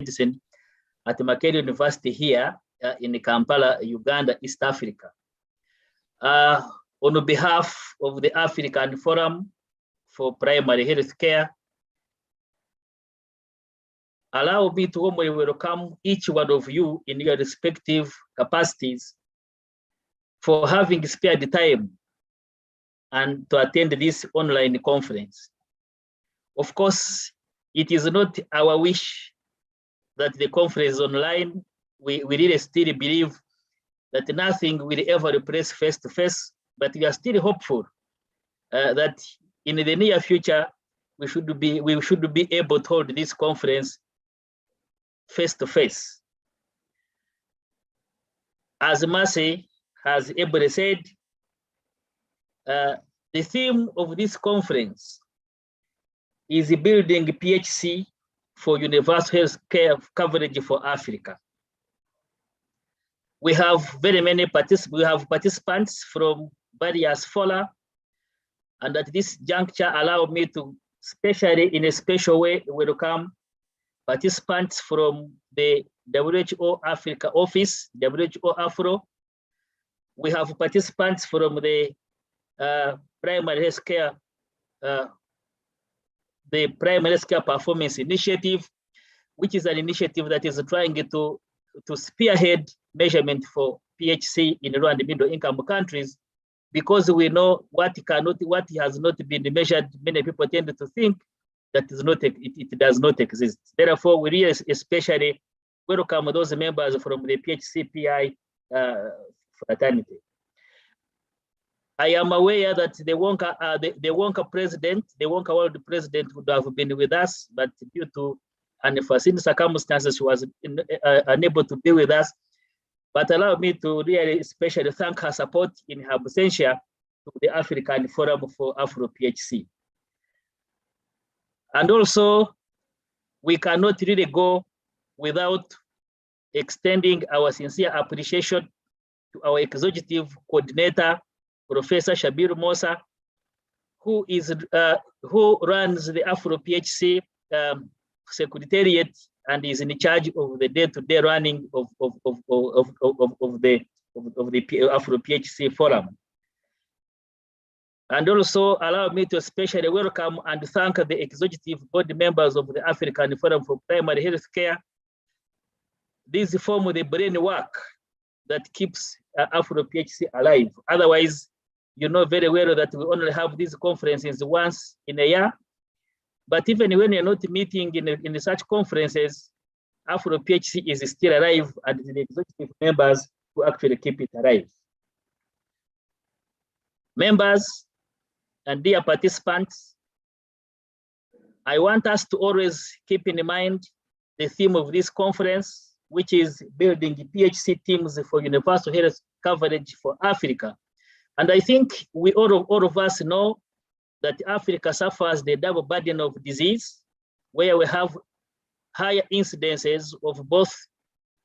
medicine at Makerere University here in Kampala, Uganda, East Africa. On behalf of the African Forum for Primary Health Care, allow me to warmly welcome each one of you in your respective capacities for having spared the time and to attend this online conference. Of course, it is not our wish that the conference is online. We really still believe that nothing will ever replace face-to-face, but we are still hopeful that in the near future, we should be able to hold this conference face-to-face. As Mercy has ably said, the theme of this conference is building PHC for universal health care coverage for Africa. We have very many participants from various fora, and at this juncture, allow me to especially in a special way welcome participants from the WHO Africa office, WHO Afro. We have participants from the Primary Health Care, the Primary Health Care Performance Initiative, which is an initiative that is trying to spearhead measurement for PHC in low and middle income countries, because we know what has not been measured. Many people tend to think that it does not exist. Therefore, we really especially welcome those members from the PHCPI fraternity. I am aware that the Wonka president, the Wonka world president would have been with us, but due to unforeseen circumstances, she was unable to be with us. But allow me to really especially thank her support in her absentia to the African Forum for AfroPHC. And also, we cannot really go without extending our sincere appreciation to our executive coordinator, Professor Shabir Mosa, who runs the AfroPHC Secretariat and is in charge of the day-to-day running of the AfroPHC Forum. And also allow me to especially welcome and thank the executive board members of the African Forum for Primary Health Care. These form the brain work that keeps AfroPHC alive. Otherwise, you know very well that we only have these conferences once in a year. But even when you're not meeting in such conferences, AfroPHC is still alive, and the executive members who actually keep it alive. Members and dear participants, I want us to always keep in mind the theme of this conference, which is building PHC teams for universal health coverage for Africa. And I think all of us know that Africa suffers the double burden of disease, where we have higher incidences of both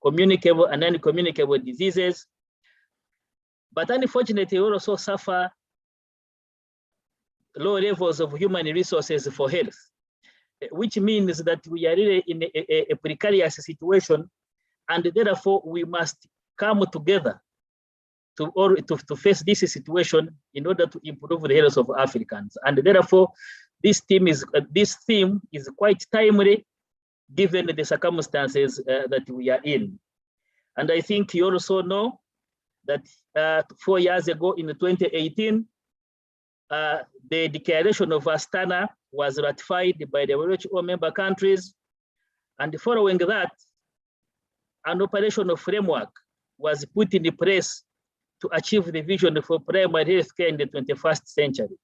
communicable and non-communicable diseases. But unfortunately, we also suffer low levels of human resources for health, which means that we are really in a precarious situation, and therefore we must come together to face this situation in order to improve the health of Africans. And therefore, this theme is quite timely given the circumstances that we are in. And I think you also know that 4 years ago in 2018, the declaration of Astana was ratified by the WHO member countries. And following that, an operational framework was put in place to achieve the vision for primary health care in the 21st century.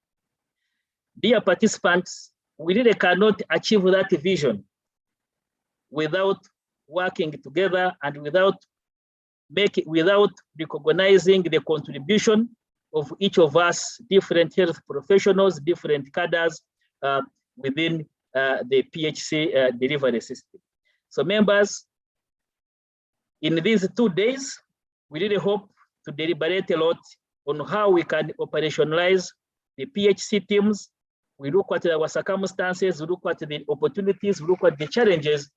Dear participants, we really cannot achieve that vision without working together and without recognizing the contribution of each of us, different health professionals, different cadres within the PHC delivery system. So members, in these 2 days, we really hope to deliberate a lot on how we can operationalize the PHC teams. We look at our circumstances, we look at the opportunities, we look at the challenges,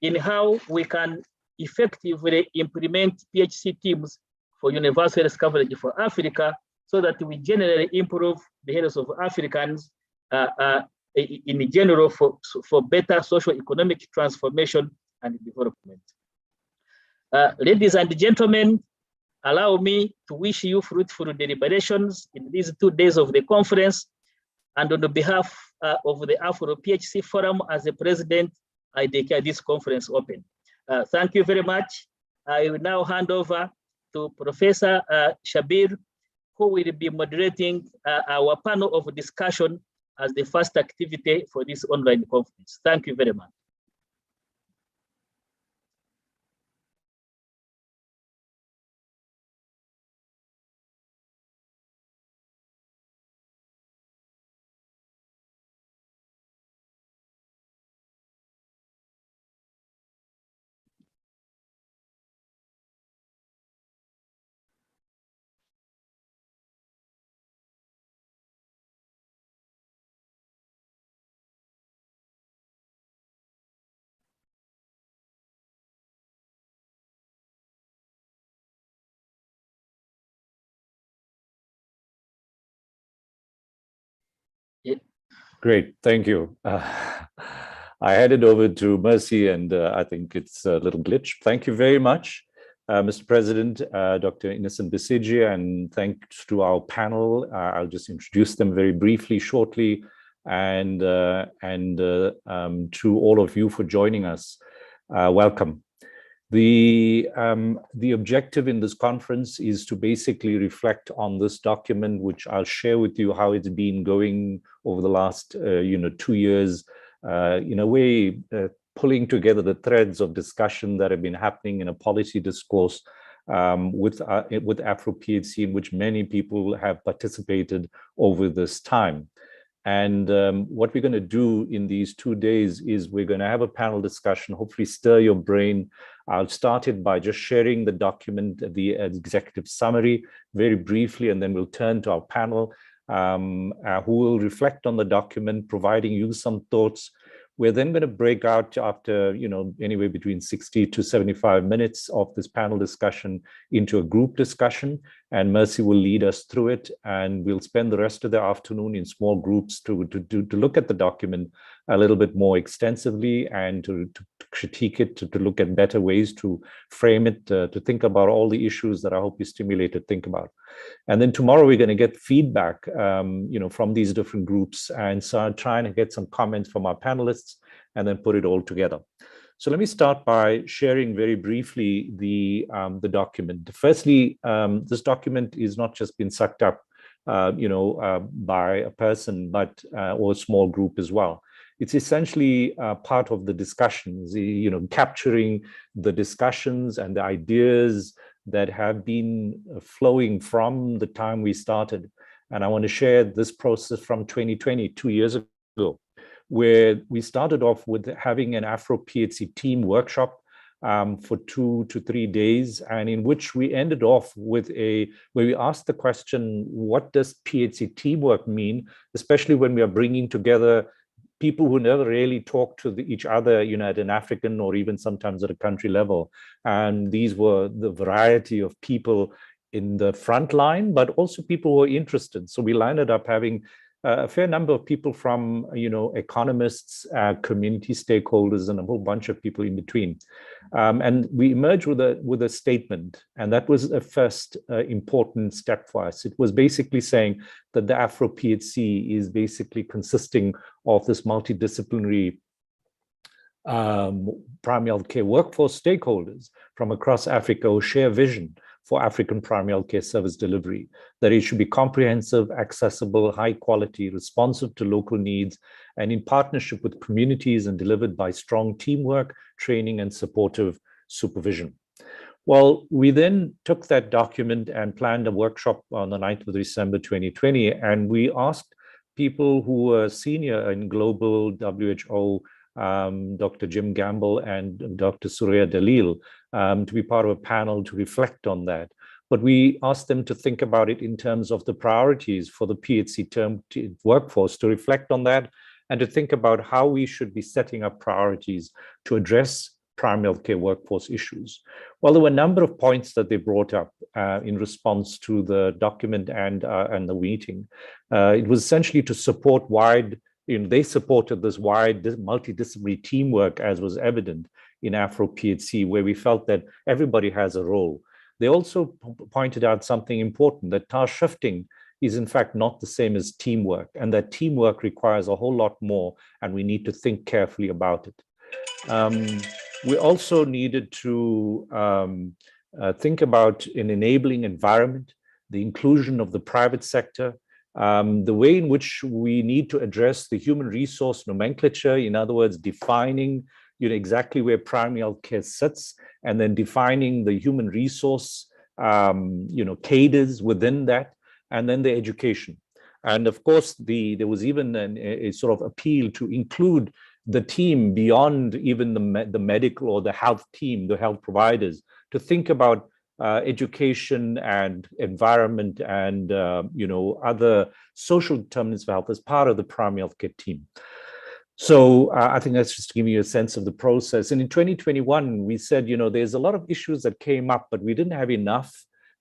in how we can effectively implement PHC teams for universal health coverage for Africa, so that we generally improve the health of Africans in general for better social economic transformation and development. Ladies and gentlemen, allow me to wish you fruitful deliberations in these 2 days of the conference. And on the behalf of the AfroPHC Forum, as the president, I declare this conference open. Thank you very much. I will now hand over to Professor Shabir, who will be moderating our panel of discussion as the first activity for this online conference. Thank you very much. Great, thank you. I hand it over to Mercy, and I think it's a little glitch. Thank you very much, Mr. President, Dr. Innocent Besigye, and thanks to our panel. I'll just introduce them very briefly, shortly, and to all of you for joining us. Welcome. The objective in this conference is to basically reflect on this document, which I'll share with you how it's been going over the last 2 years, in a way pulling together the threads of discussion that have been happening in a policy discourse with AfroPHC, in which many people have participated over this time. And what we're going to do in these 2 days is we're going to have a panel discussion, hopefully stir your brain. I'll start it by just sharing the document, the executive summary, very briefly, and then we'll turn to our panel, who will reflect on the document, providing you some thoughts. We're then going to break out after, anywhere between 60 to 75 minutes of this panel discussion into a group discussion, and Mercy will lead us through it. And we'll spend the rest of the afternoon in small groups to look at the document a little bit more extensively and to critique it, to look at better ways to frame it, to think about all the issues that I hope you stimulate to think about. And then tomorrow we're going to get feedback, from these different groups, and so I'm trying to get some comments from our panelists and then put it all together. So let me start by sharing very briefly the document. Firstly, this document is not just been sucked up, by a person, but or a small group as well. It's essentially part of the discussions, capturing the discussions and the ideas that have been flowing from the time we started. And I want to share this process from 2020, 2 years ago, where we started off with having an AfroPHC team workshop for 2 to 3 days, and in which we ended off with where we asked the question, what does PHC teamwork mean, especially when we are bringing together people who never really talk to each other, at an African or even sometimes at a country level. And these were the variety of people in the front line, but also people who are interested. So we ended up having a fair number of people from, economists, community stakeholders, and a whole bunch of people in between. And we emerged with a statement, and that was a first important step for us. It was basically saying that the AfroPHC is basically consisting of this multidisciplinary primary health care workforce stakeholders from across Africa who share vision for African primary health care service delivery, that it should be comprehensive, accessible, high quality, responsive to local needs, and in partnership with communities, and delivered by strong teamwork, training, and supportive supervision. Well, we then took that document and planned a workshop on the 9th of December 2020, and we asked people who were senior in global WHO, Dr. Jim Gamble and Dr. Surya Dalil, to be part of a panel to reflect on that. But we asked them to think about it in terms of the priorities for the PHC term workforce, to reflect on that and to think about how we should be setting up priorities to address primary healthcare workforce issues. Well, there were a number of points that they brought up in response to the document and the meeting. It was essentially to support they supported this wide multidisciplinary teamwork, as was evident in AfroPHC, where we felt that everybody has a role. They also pointed out something important, that task shifting is in fact not the same as teamwork, and that teamwork requires a whole lot more, and we need to think carefully about it. We also needed to think about an enabling environment, the inclusion of the private sector, the way in which we need to address the human resource nomenclature, in other words, defining exactly where primary health care sits, and then defining the human resource cadres within that, and then the education. And of course, there was even a sort of appeal to include the team beyond even the medical or the health team, the health providers, to think about education and environment and other social determinants of health as part of the primary healthcare team. So I think that's just to give you a sense of the process. And in 2021, we said, there's a lot of issues that came up, but we didn't have enough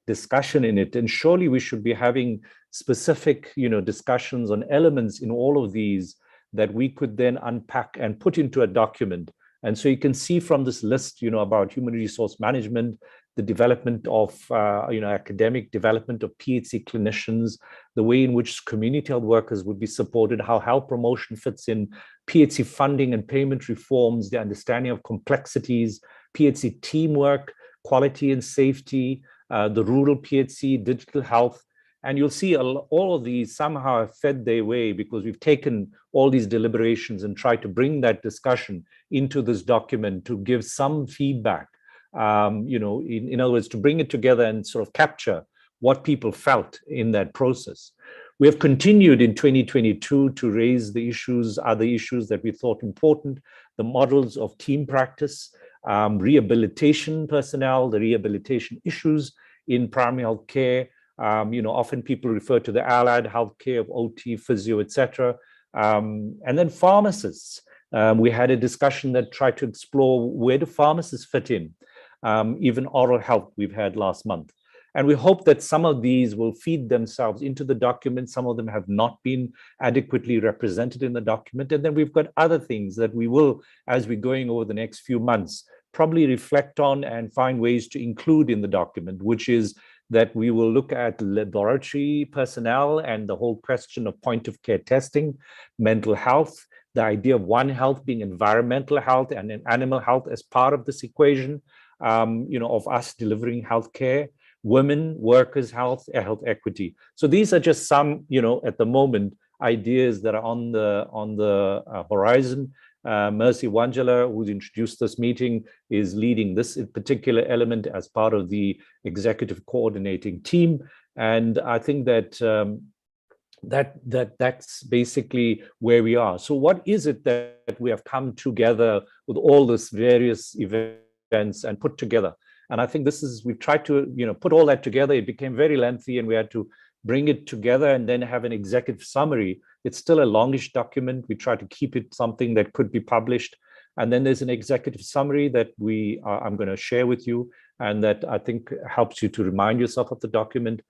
discussion in it. And surely we should be having specific, discussions on elements in all of these that we could then unpack and put into a document. And so you can see from this list, about human resource management, the development of, academic development of PHC clinicians, the way in which community health workers would be supported, how health promotion fits in, PHC funding and payment reforms, the understanding of complexities, PHC teamwork, quality and safety, the rural PHC, digital health. And you'll see all of these somehow have fed their way, because we've taken all these deliberations and tried to bring that discussion into this document to give some feedback, in other words, to bring it together and sort of capture what people felt in that process. We have continued in 2022 to raise the other issues that we thought important, the models of team practice, rehabilitation personnel, the rehabilitation issues in primary health care. Often people refer to the allied healthcare of OT, physio, etc. And then pharmacists. We had a discussion that tried to explore where do pharmacists fit in, even oral health we've had last month. And we hope that some of these will feed themselves into the document. Some of them have not been adequately represented in the document. And then we've got other things that we will, as we're going over the next few months, probably reflect on and find ways to include in the document, which is that we will look at laboratory personnel and the whole question of point of care testing, mental health, the idea of One Health being environmental health and animal health as part of this equation, of us delivering healthcare, women, workers' health, health equity. So these are just some, at the moment, ideas that are on the horizon. Mercy Wanjala, who's introduced this meeting, is leading this particular element as part of the executive coordinating team. And I think that that's basically where we are. So what is it that we have come together with all this various events and put together? And I think we've tried to, put all that together. It became very lengthy and we had to bring it together and then have an executive summary. It's still a longish document. We try to keep it something that could be published. And then there's an executive summary that I'm going to share with you, and that I think helps you to remind yourself of the document.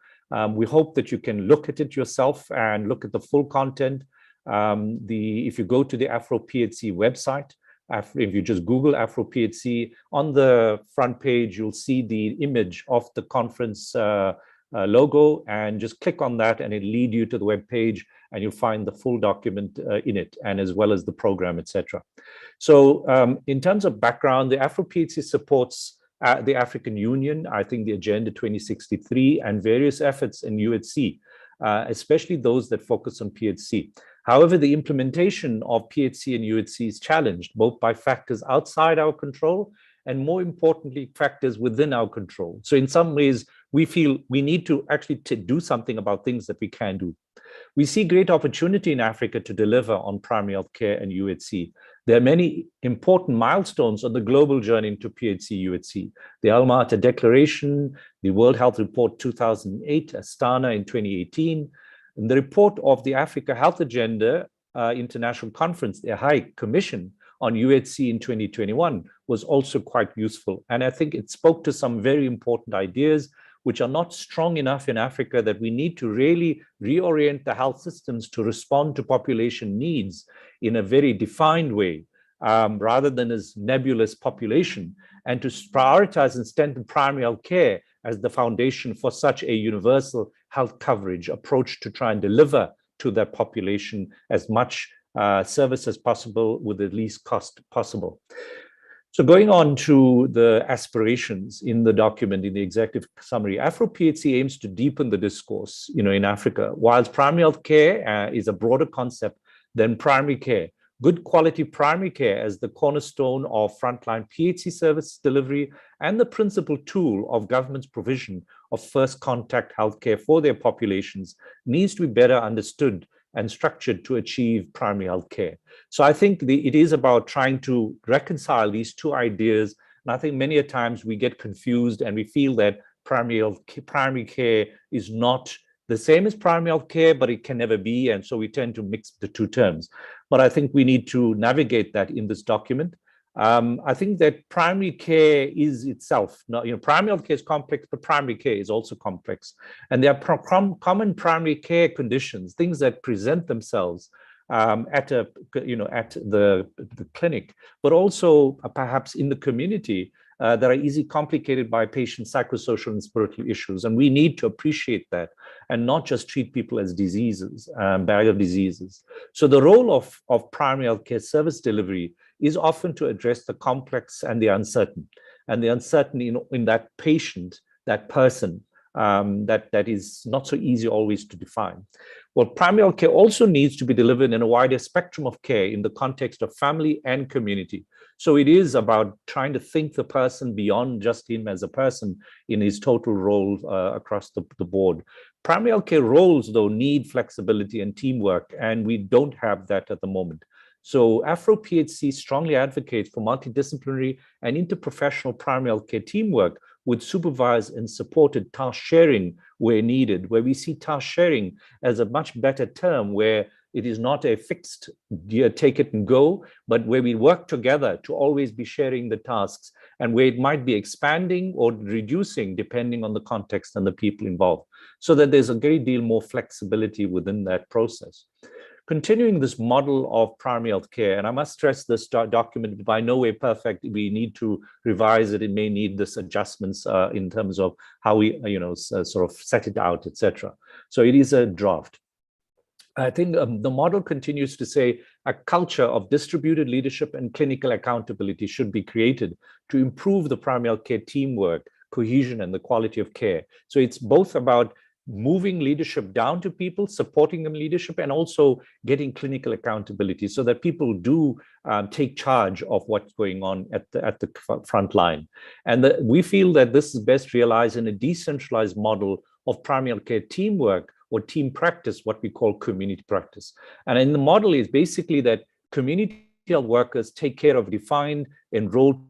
We hope that you can look at it yourself and look at the full content. If you go to the AfroPHC website, if you just Google AfroPHC, on the front page, you'll see the image of the conference logo, and just click on that and it'll lead you to the web page and you'll find the full document in it, and as well as the program, etc. So in terms of background, the AfroPHC supports the African Union, I think the Agenda 2063 and various efforts in UHC, especially those that focus on PHC. However, the implementation of PHC and UHC is challenged both by factors outside our control and, more importantly, factors within our control. So in some ways, we feel we need to actually do something about things that we can do. We see great opportunity in Africa to deliver on primary health care and UHC. There are many important milestones on the global journey into PHC, UHC. The Alma-Ata Declaration, the World Health Report 2008, Astana in 2018, and the report of the Africa Health Agenda International Conference, the High Commission on UHC in 2021 was also quite useful. And I think it spoke to some very important ideas which are not strong enough in Africa, that we need to really reorient the health systems to respond to population needs in a very defined way, rather than as nebulous population, and to prioritize and strengthen primary health care as the foundation for such a universal health coverage approach to try and deliver to that population as much service as possible with the least cost possible. So going on to the aspirations in the document, in the executive summary, AfroPHC aims to deepen the discourse, in Africa. Whilst primary health care is a broader concept than primary care, good quality primary care as the cornerstone of frontline PHC service delivery and the principal tool of government's provision of first contact healthcare for their populations needs to be better understood and structured to achieve primary health care. So I think it is about trying to reconcile these two ideas. And I think many a times we get confused and we feel that primary care is not the same as primary health care, but it can never be. And so we tend to mix the two terms. But I think we need to navigate that in this document. I think that primary care is itself, primary health care is complex, but primary care is also complex. And there are common primary care conditions, things that present themselves at the clinic, but also perhaps in the community that are easily complicated by patient psychosocial and spiritual issues. And we need to appreciate that and not just treat people as diseases, bag of diseases. So the role of primary health care service delivery is often to address the complex and the uncertain. And the uncertainty in that patient, that person, that is not so easy always to define. Well, primary health care also needs to be delivered in a wider spectrum of care in the context of family and community. So it is about trying to think the person beyond just him as a person in his total role across the board. Primary health care roles, though, need flexibility and teamwork, and we don't have that at the moment. So AfroPHC strongly advocates for multidisciplinary and interprofessional primary health care teamwork with supervised and supported task sharing where needed, where we see task sharing as a much better term, where it is not a fixed take it and go, but where we work together to always be sharing the tasks, and where it might be expanding or reducing depending on the context and the people involved, so that there's a great deal more flexibility within that process. Continuing this model of primary health care, and I must stress this document by no way perfect, we need to revise it. It may need this adjustments in terms of how we, sort of set it out, etc. So it is a draft. I think the model continues to say a culture of distributed leadership and clinical accountability should be created to improve the primary health care teamwork, cohesion, and the quality of care. So it's both about moving leadership down to people, supporting them leadership, and also getting clinical accountability so that people do take charge of what's going on at the front line. And we feel that this is best realized in a decentralized model of primary health care teamwork or team practice, what we call community practice. And in the model is basically that community health workers take care of defined, enrolled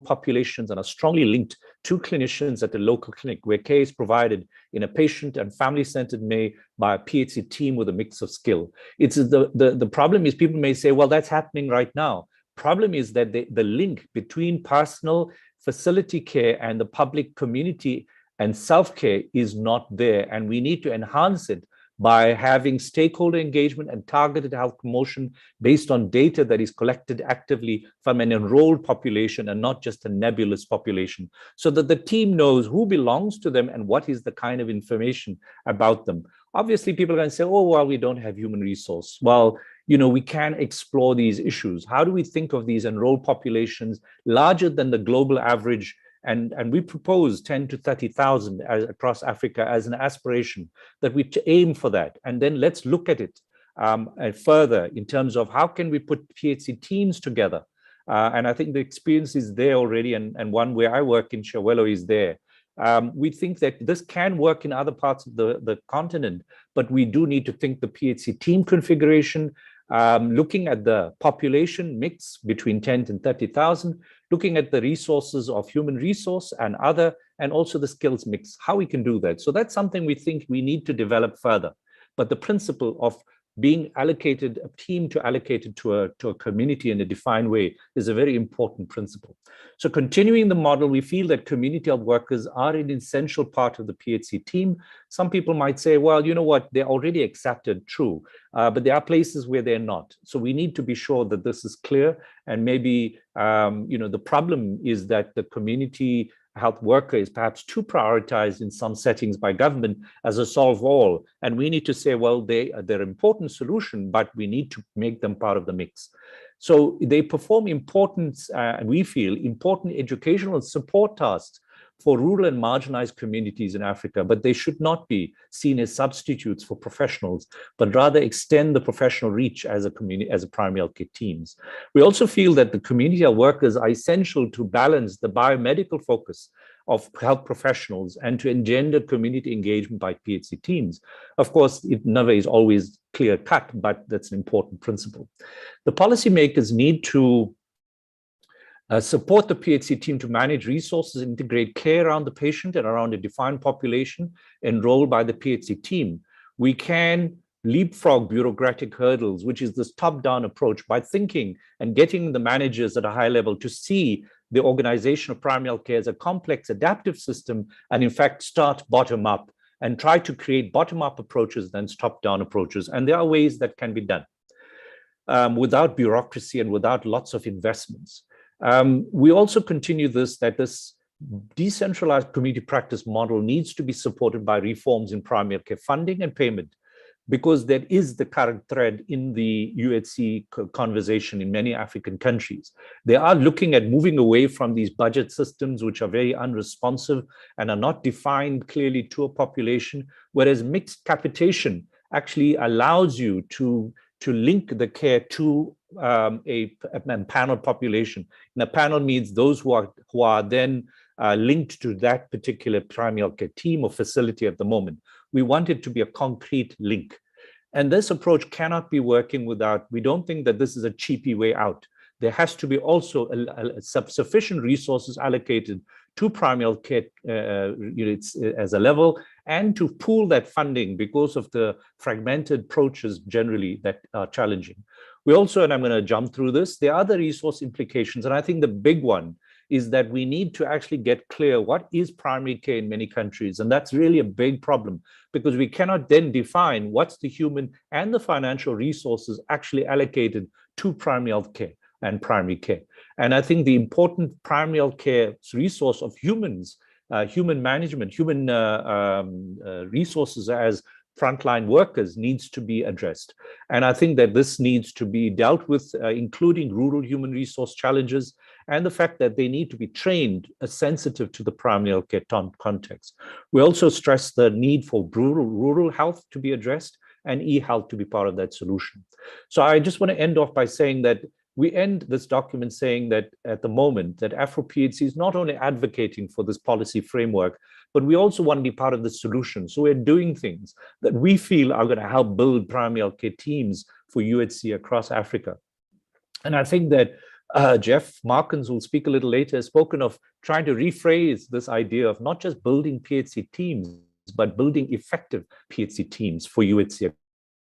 populations and are strongly linked to clinicians at the local clinic, where care is provided in a patient and family-centered way by a PHC team with a mix of skill. It's the problem is people may say, well, that's happening right now. Problem is that the link between personal facility care and the public community and self-care is not there, and we need to enhance it by having stakeholder engagement and targeted health promotion based on data that is collected actively from an enrolled population and not just a nebulous population, so that the team knows who belongs to them and what is the kind of information about them. Obviously, people are going to say, oh, well, we don't have human resource. Well, we can explore these issues. How do we think of these enrolled populations larger than the global average? And we propose 10 to 30,000 across Africa as an aspiration, that we aim for that. And then let's look at it further in terms of how can we put PHC teams together. And I think the experience is there already, and one where I work in Shawelo is there. We think that this can work in other parts of the continent, but we do need to think the PHC team configuration, looking at the population mix between 10 and 30,000, looking at the resources of human resource and other, and also the skills mix, how we can do that. So that's something we think we need to develop further. But the principle of being allocated, a team to allocate it to a community in a defined way is a very important principle. So continuing the model, we feel that community health workers are an essential part of the PHC team. Some people might say, well, you know what, they're already accepted, true, but there are places where they're not. So we need to be sure that this is clear, and maybe, the problem is that the community health worker is perhaps too prioritized in some settings by government as a solve all. And we need to say, well, they're an important solution, but we need to make them part of the mix. So they perform important, we feel, important educational and support tasks for rural and marginalized communities in Africa, but they should not be seen as substitutes for professionals, but rather extend the professional reach as a community, as a primary healthcare teams. We also feel that the community health workers are essential to balance the biomedical focus of health professionals and to engender community engagement by PHC teams. Of course, it never is always clear cut, but that's an important principle. The policymakers need to support the PHC team to manage resources, integrate care around the patient and around a defined population enrolled by the PHC team. We can leapfrog bureaucratic hurdles, which is this top-down approach, by thinking and getting the managers at a high level to see the organization of primary health care as a complex adaptive system, and in fact start bottom-up and try to create bottom-up approaches than top-down approaches. And there are ways that can be done without bureaucracy and without lots of investments. We also continue that this decentralized community practice model needs to be supported by reforms in primary care funding and payment, because that is the current thread in the UHC conversation in many African countries. They are looking at moving away from these budget systems, which are very unresponsive and are not defined clearly to a population, whereas mixed capitation actually allows you to link the care to a panel population. And a panel means those who are then linked to that particular primary health care team or facility at the moment. We want it to be a concrete link. And this approach cannot be working without, we don't think that this is a cheapy way out. There has to be also sufficient resources allocated to primary health care units as a level, and to pool that funding because of the fragmented approaches generally that are challenging. We also, and I'm going to jump through this, there are other resource implications, and I think the big one is that we need to actually get clear what is primary care in many countries. And that's really a big problem, because we cannot then define what's the human and the financial resources actually allocated to primary health care and primary care. And I think the important primary health care resource of humans, human management, human resources as frontline workers needs to be addressed. And I think that this needs to be dealt with, including rural human resource challenges and the fact that they need to be trained sensitive to the primary health care context. We also stress the need for rural health to be addressed and e-health to be part of that solution. So I just want to end off by saying that we end this document saying that at the moment that AfroPHC is not only advocating for this policy framework, but we also want to be part of the solution. So we're doing things that we feel are going to help build primary health care teams for UHC across Africa. And I think that Jeff Markins, who will speak a little later, has spoken of trying to rephrase this idea of not just building PHC teams, but building effective PHC teams for UHC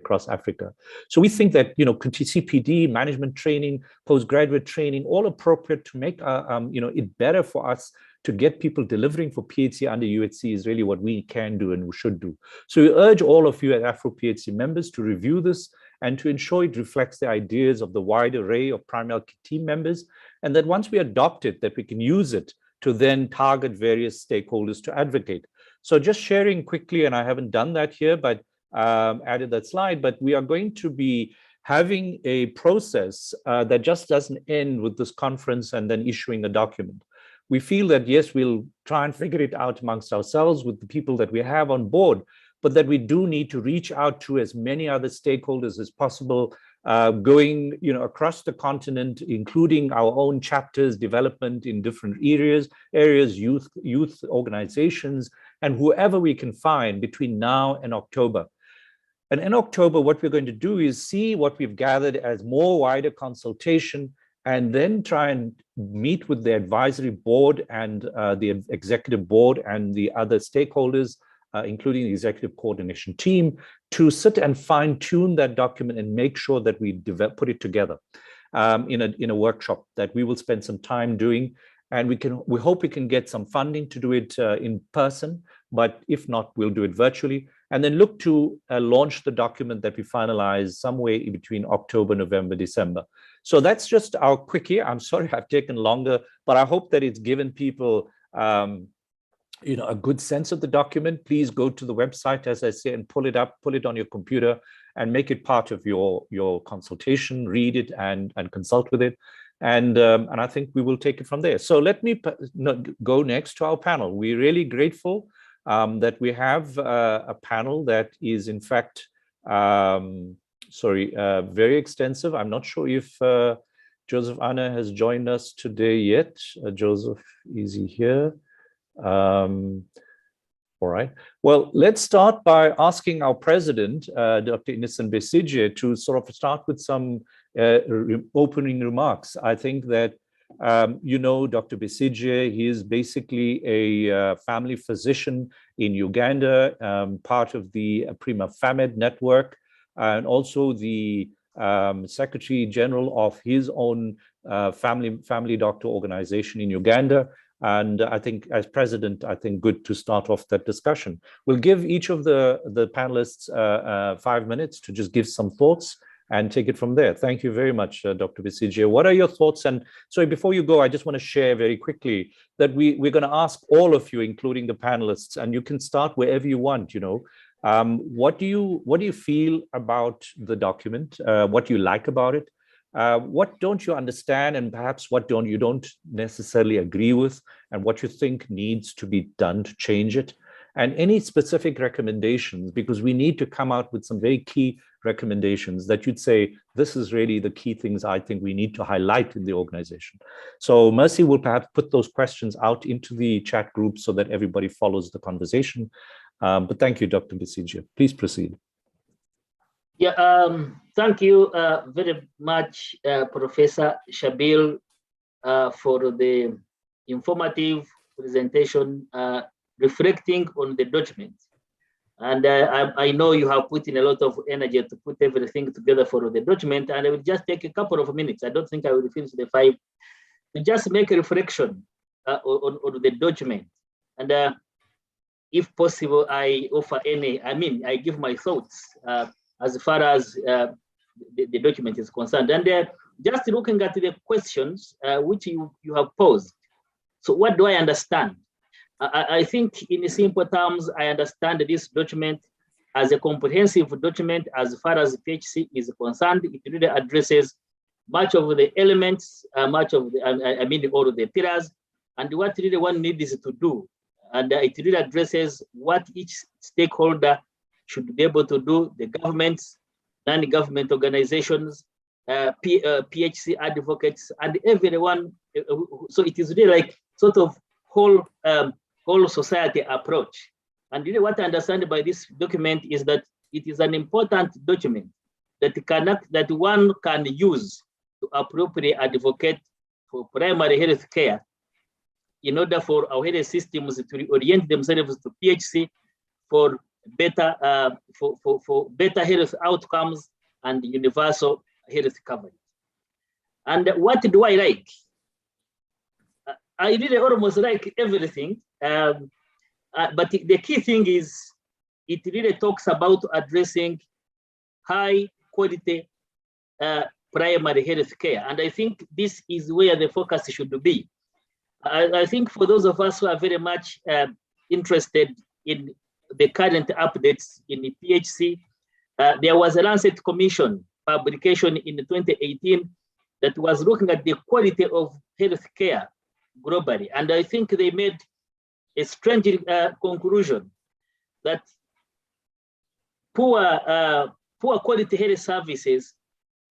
across Africa. So we think that, CPD, management training, postgraduate training, all appropriate to make it better for us to get people delivering for PHC under UHC is really what we can do and we should do. So we urge all of you at AfroPHC members to review this and to ensure it reflects the ideas of the wide array of primary health team members, and that once we adopt it, that we can use it to then target various stakeholders to advocate. So just sharing quickly, and I haven't done that here, but added that slide, but we are going to be having a process that just doesn't end with this conference and then issuing a document. We feel that, yes, we'll try and figure it out amongst ourselves with the people that we have on board, but that we do need to reach out to as many other stakeholders as possible, going across the continent, including our own chapters, development in different areas, youth organizations, and whoever we can find between now and October. And in October, what we're going to do is see what we've gathered as more wider consultation, and then try and meet with the advisory board and the executive board and the other stakeholders including the executive coordination team, to sit and fine tune that document and make sure that we put it together in a workshop that we will spend some time doing. And we hope we can get some funding to do it in person, but if not, we'll do it virtually, and then look to launch the document that we finalize somewhere in between October, November, December. So that's just our quickie. I'm sorry I've taken longer, but I hope that it's given people a good sense of the document. Please go to the website, as I say, and pull it up, pull it on your computer, and make it part of your consultation. Read it and consult with it. And I think we will take it from there. So let me go next to our panel. We're really grateful that we have a panel that is, in fact, very extensive. I'm not sure if Joseph Anna has joined us today yet. Joseph, is he here? All right. Well, let's start by asking our president, Dr. Innocent Besigye, to sort of start with some opening remarks. I think that, Dr. Besigye, he is basically a family physician in Uganda, part of the Prima Famed network, and also the Secretary General of his own family doctor organization in Uganda. And I think as president, good to start off that discussion. We'll give each of the panelists 5 minutes to just give some thoughts and take it from there. Thank you very much, Dr. Besigye. What are your thoughts? And sorry, before you go, I just want to share very quickly that we're going to ask all of you, including the panelists, and you can start wherever you want, what do you feel about the document? What do you like about it? What don't you understand, and perhaps what you don't necessarily agree with, and what you think needs to be done to change it, and any specific recommendations, because we need to come out with some very key recommendations that you'd say, this is really the key things I think we need to highlight in the organization. So Mercy will perhaps put those questions out into the chat group so that everybody follows the conversation. But thank you, Dr. Besigye. Please proceed. Yeah, thank you very much, Professor Shabil, for the informative presentation reflecting on the document. And I know you have put in a lot of energy to put everything together for the document, and I will just take a couple of minutes. I don't think I will finish the 5, to just make a reflection on the document. And if possible, I offer I give my thoughts as far as the document is concerned. And just looking at the questions which you have posed. So what do I understand? I think in simple terms, I understand this document as a comprehensive document as far as PHC is concerned. It really addresses much of the elements, all of the pillars, and what really one needs to do. And it really addresses what each stakeholder should be able to do, the governments, non-government organizations, PHC advocates, and everyone. So it is really like sort of whole society approach. And really what I understand by this document is that it is an important document that one can use to appropriately advocate for primary health care in order for our health systems to orient themselves to PHC for better better health outcomes and universal health coverage. And what do I like? I really almost like everything, but the key thing is it really talks about addressing high quality primary health care. And I think this is where the focus should be. I think for those of us who are very much interested in the current updates in the PHC, there was a Lancet Commission publication in 2018 that was looking at the quality of health care globally. And I think they made a strange conclusion that poor quality health services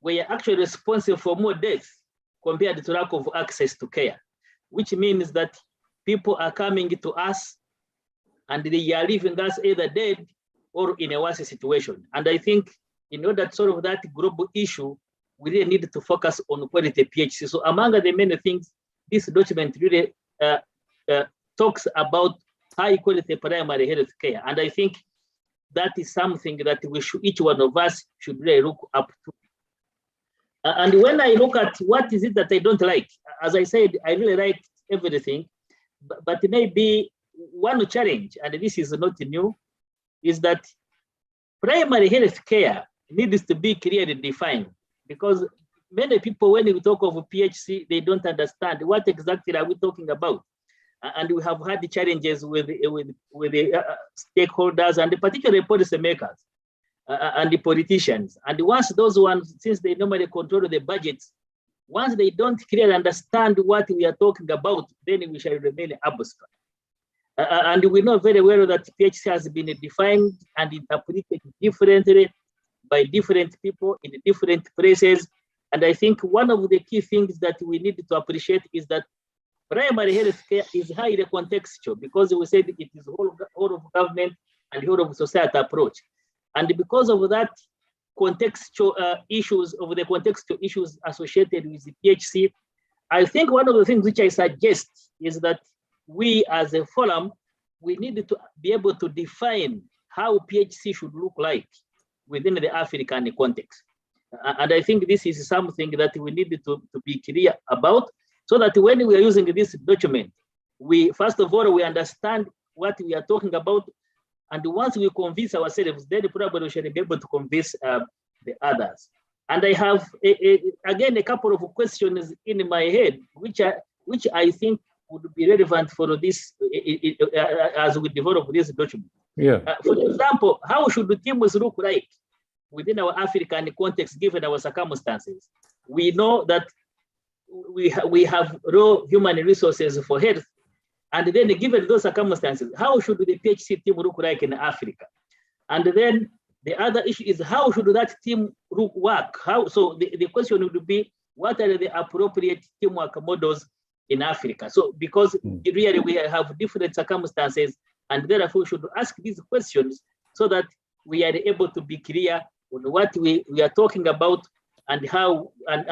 were actually responsible for more deaths compared to lack of access to care, which means that people are coming to us and they are leaving us either dead or in a worse situation. And I think in order to solve that global issue, we really need to focus on quality PHC. So among the many things, this document really talks about high quality primary health care. And I think that is something that we should, each one of us should really look up to. And when I look at what is it that I don't like, as I said, I really like everything, but maybe one challenge, and this is not new, is that primary health care needs to be clearly defined, because many people, when we talk of PHC, they don't understand what exactly are we talking about. And we have had challenges with the stakeholders, and particularly policymakers and the politicians. And once those ones, since they normally control the budgets, once they don't clearly understand what we are talking about, then we shall remain abstract. And we know very well that PHC has been defined and interpreted differently by different people in different places. And I think one of the key things that we need to appreciate is that primary health care is highly contextual, because we said it is whole of government and whole of society approach. And because of that contextual issues, associated with the PHC, I think one of the things which I suggest is that we as a forum, we need to be able to define how PHC should look like within the African context. And I think this is something that we need to be clear about, so that when we are using this document, we, first of all, we understand what we are talking about. And once we convince ourselves, then probably we shall be able to convince the others. And I have, again, a couple of questions in my head, which I think would be relevant for this as we develop this document. Yeah. For example, how should the teams look like within our African context, given our circumstances? We know that we have raw human resources for health, and then given those circumstances, how should the PHC team look like in Africa? And then the other issue is, how should that team work? So the question would be, what are the appropriate teamwork models in Africa? So because really we have different circumstances, and therefore we should ask these questions so that we are able to be clear on what we are talking about, and how, and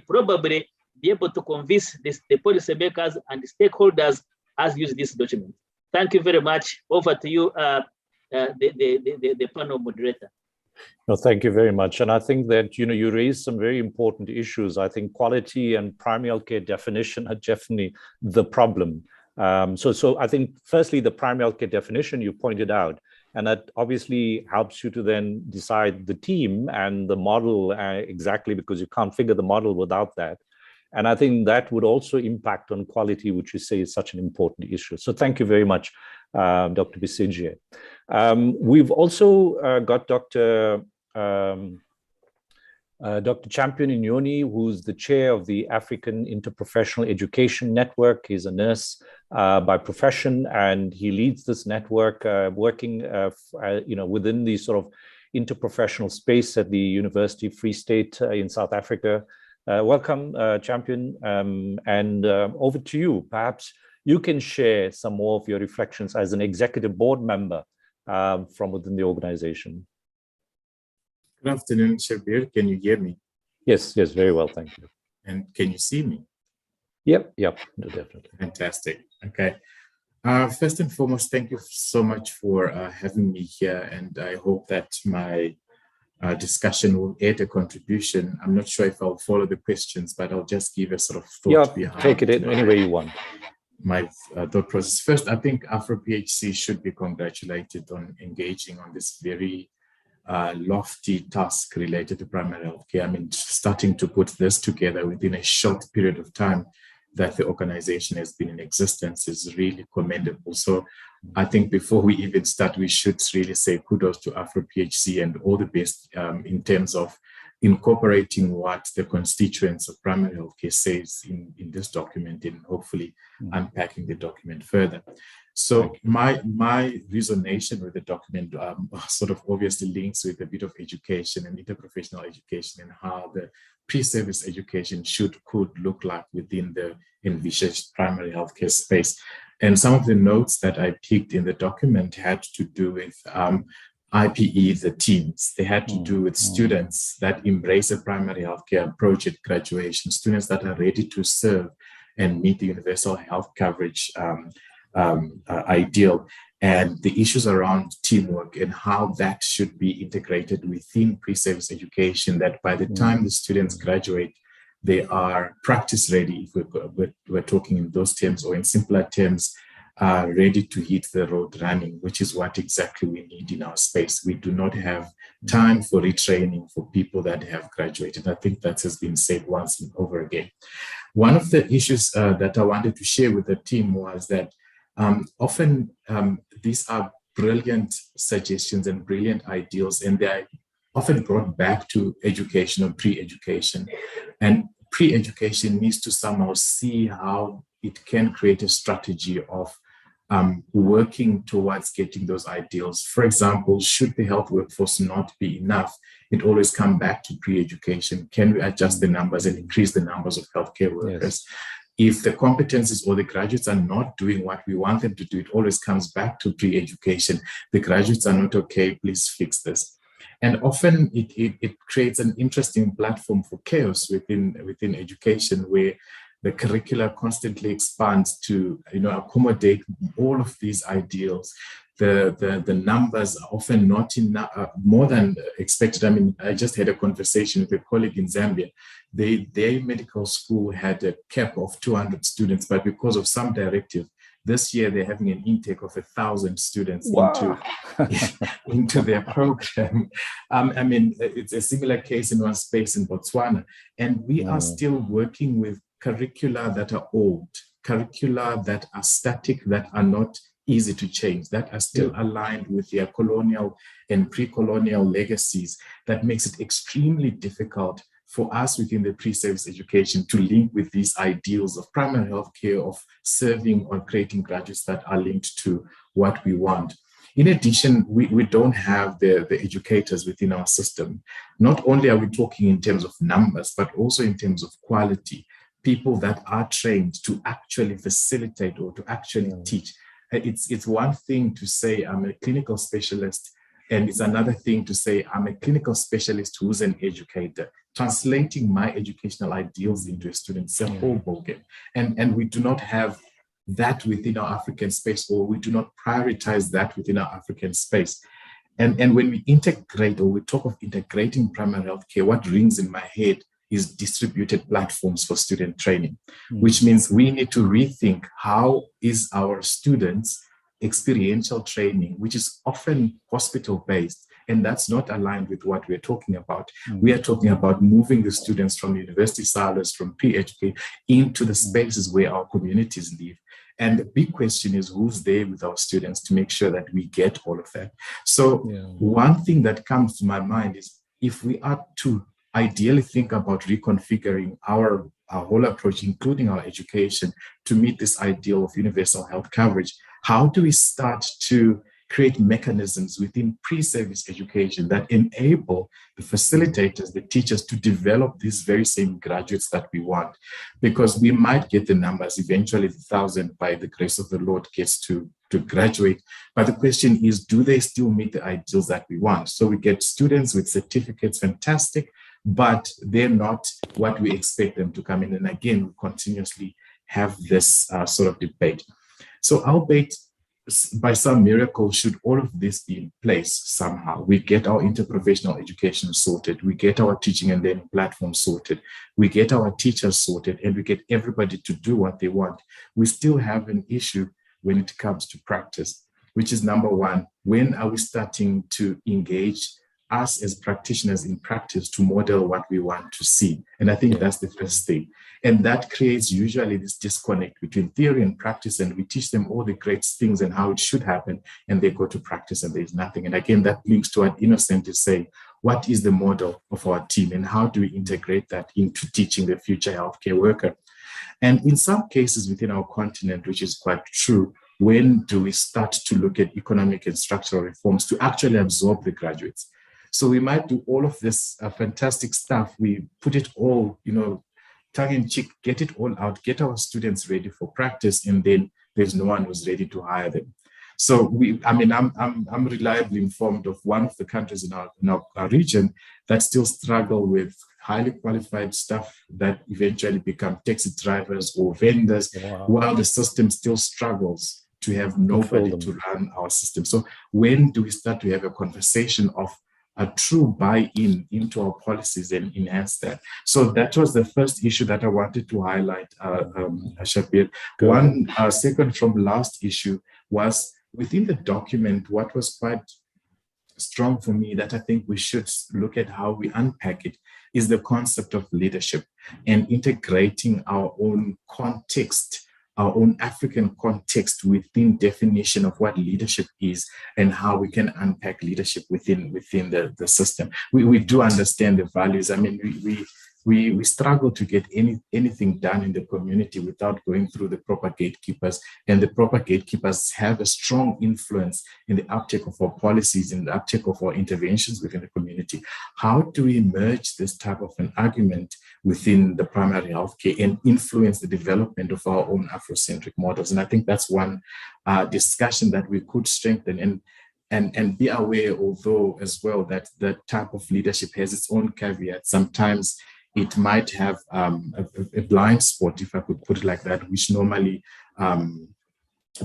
probably be able to convince the policymakers and the stakeholders as use this document. Thank you very much. Over to you, the panel moderator. No, thank you very much. And I think that, you raised some very important issues. I think quality and primary healthcare definition are definitely the problem. So I think, firstly, the primary healthcare definition you pointed out, and that obviously helps you to then decide the team and the model exactly, because you can't figure the model without that. And I think that would also impact on quality, which you say is such an important issue. So thank you very much, Dr. Besigye. We've also got Dr. Champion Inyoni, who's the chair of the African Interprofessional Education Network. He's a nurse by profession, and he leads this network, working within the sort of interprofessional space at the University of Free State in South Africa. Welcome, Champion, and over to you. Perhaps you can share some more of your reflections as an executive board member from within the organization. Good afternoon, Shabir. Can you hear me? Yes, very well, thank you. And can you see me? Yep, definitely. Fantastic. Okay. First and foremost, thank you so much for having me here, and I hope that my discussion will add a contribution. I'm not sure if I'll follow the questions, but I'll just give a sort of thought behind. Take it in any way you want. My thought process. First, I think AfroPHC should be congratulated on engaging on this very lofty task related to primary health care. I mean, starting to put this together within a short period of time that the organization has been in existence is really commendable. So I think before we even start, we should really say kudos to AfroPHC and all the best in terms of incorporating what the constituents of primary healthcare says in this document, and hopefully unpacking the document further. So my resonation with the document sort of obviously links with a bit of education and interprofessional education, and how the pre-service education could look like within the envisaged primary healthcare space. And some of the notes that I picked in the document had to do with IPE, the teams. They had to do with students that embrace a primary healthcare approach at graduation, students that are ready to serve and meet the universal health coverage ideal, and the issues around teamwork and how that should be integrated within pre-service education, that by the time the students graduate, they are practice ready, if we're talking in those terms, or in simpler terms, ready to hit the road running, which is what exactly we need in our space. We do not have time for retraining for people that have graduated. I think that has been said once and over again. One of the issues that I wanted to share with the team was that often these are brilliant suggestions and brilliant ideals, and they're often brought back to education or pre-education. And pre-education needs to somehow see how it can create a strategy of working towards getting those ideals. For example, should the health workforce not be enough, it always comes back to pre-education. Can we adjust the numbers and increase the numbers of healthcare workers? Yes. If the competencies or the graduates are not doing what we want them to do, it always comes back to pre-education. The graduates are not okay, please fix this. And often it creates an interesting platform for chaos within education, where the curricula constantly expands to accommodate all of these ideals. The numbers are often not more than expected. I mean, I just had a conversation with a colleague in Zambia. Their medical school had a cap of 200 students, but because of some directive, this year they're having an intake of 1,000 students into their program. I mean, it's a similar case in one space in Botswana, and we are still working with curricula that are old, curricula that are static, that are not easy to change, that are still aligned with their colonial and pre-colonial legacies. That makes it extremely difficult for us within the pre-service education to link with these ideals of primary health care, of serving or creating graduates that are linked to what we want. In addition, we don't have the educators within our system. Not only are we talking in terms of numbers, but also in terms of quality, people that are trained to actually facilitate or to actually teach. It's one thing to say I'm a clinical specialist, and it's another thing to say I'm a clinical specialist who's an educator. Translating my educational ideals into a student is a whole ballgame. And we do not have that within our African space, or we do not prioritize that within our African space. And when we integrate, or we talk of integrating primary health care, what rings in my head is distributed platforms for student training, which means we need to rethink how is our students' experiential training, which is often hospital-based, and that's not aligned with what we're talking about. We are talking about moving the students from university silos, from pre-education, into the spaces where our communities live. And the big question is, who's there with our students to make sure that we get all of that? So one thing that comes to my mind is, if we are to ideally think about reconfiguring our whole approach, including our education, to meet this ideal of universal health coverage, how do we start to create mechanisms within pre-service education that enable the facilitators, the teachers, to develop these very same graduates that we want? Because we might get the numbers, eventually the 1,000 by the grace of the Lord gets to graduate. But the question is, do they still meet the ideals that we want? So we get students with certificates, fantastic, but they're not what we expect them to come in. And again, we continuously have this sort of debate. So albeit by some miracle, should all of this be in place somehow, we get our interprofessional education sorted, we get our teaching and learning platform sorted, we get our teachers sorted, and we get everybody to do what they want, we still have an issue when it comes to practice, which is number one, when are we starting to engage us as practitioners in practice to model what we want to see? And I think that's the first thing. And that creates usually this disconnect between theory and practice, and we teach them all the great things and how it should happen, and they go to practice and there's nothing. And again, that links to what Innocent is saying. What is the model of our team, and how do we integrate that into teaching the future healthcare worker? And in some cases within our continent, which is quite true, when do we start to look at economic and structural reforms to actually absorb the graduates? So we might do all of this fantastic stuff. We put it all, tongue in cheek, get it all out, get our students ready for practice, and then there's no one who's ready to hire them. So I'm reliably informed of one of the countries in our region that still struggle with highly qualified staff that eventually become taxi drivers or vendors, while the system still struggles to have nobody to run our system. So when do we start to have a conversation of a true buy-in into our policies and enhance that? So that was the first issue that I wanted to highlight, Shabir. One second from last issue was within the document, what was quite strong for me that I think we should look at how we unpack it is the concept of leadership and integrating our own context, our own African context within definition of what leadership is and how we can unpack leadership within the system. We do understand the values. I mean, we struggle to get anything done in the community without going through the proper gatekeepers, and the proper gatekeepers have a strong influence in the uptake of our policies, in the uptake of our interventions within the community. How do we merge this type of an argument within the primary healthcare and influence the development of our own Afrocentric models? And I think that's one discussion that we could strengthen and be aware, although as well, that the type of leadership has its own caveats. Sometimes it might have a blind spot, if I could put it like that, which normally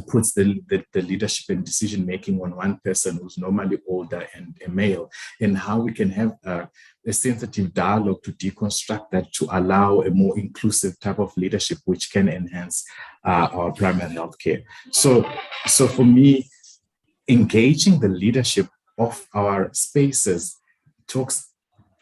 puts the leadership and decision making on one person who's normally older and a male, and how we can have a sensitive dialogue to deconstruct that, to allow a more inclusive type of leadership which can enhance our primary health care. So for me, engaging the leadership of our spaces talks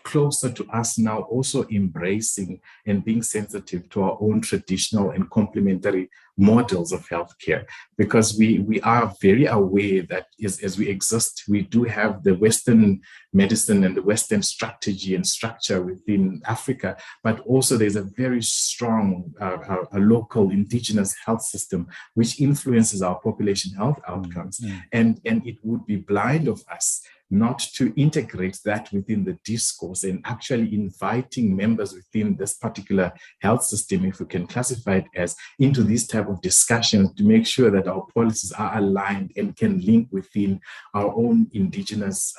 closer to us now, also embracing and being sensitive to our own traditional and complementary models of healthcare, because we are very aware that as we exist, we do have the Western medicine and the Western strategy and structure within Africa, but also there's a very strong a local indigenous health system which influences our population health outcomes. And it would be blind of us not to integrate that within the discourse and actually inviting members within this particular health system, if we can classify it as, into these type of discussions to make sure that our policies are aligned and can link within our own indigenous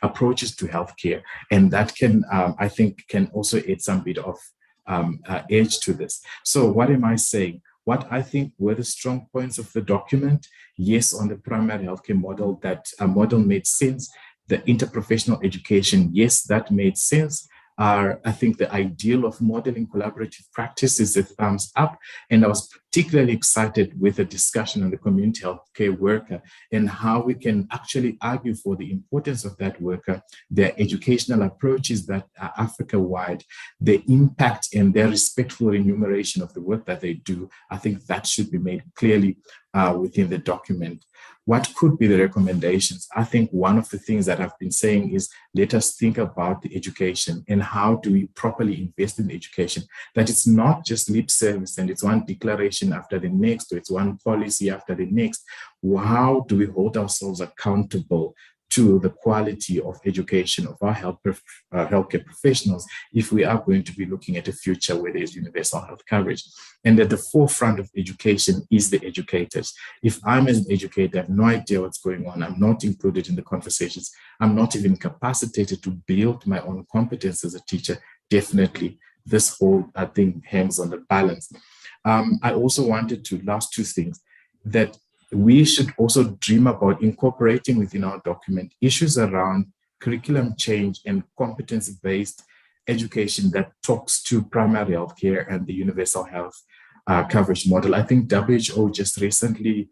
approaches to healthcare. And that can, I think, can also add some bit of edge to this. So what am I saying? What I think were the strong points of the document? Yes, on the primary healthcare model, that model made sense. The interprofessional education, yes, that made sense. I think the ideal of modeling collaborative practice is a thumbs up. And I was particularly excited with the discussion on the community healthcare worker and how we can actually argue for the importance of that worker, their educational approaches that are Africa-wide, the impact and their respectful enumeration of the work that they do. I think that should be made clearly within the document. What could be the recommendations? I think one of the things that I've been saying is, let us think about the education and how do we properly invest in education, that it's not just lip service and it's one declaration after the next, or it's one policy after the next. How do we hold ourselves accountable to the quality of education of our healthcare professionals if we are going to be looking at a future where there's universal health coverage? And at the forefront of education is the educators. If I'm as an educator, I have no idea what's going on, I'm not included in the conversations, I'm not even capacitated to build my own competence as a teacher, definitely this whole thing hangs on the balance. I also wanted to, last two things, that we should also dream about incorporating within our document issues around curriculum change and competency-based education that talks to primary health care and the universal health coverage model. I think WHO just recently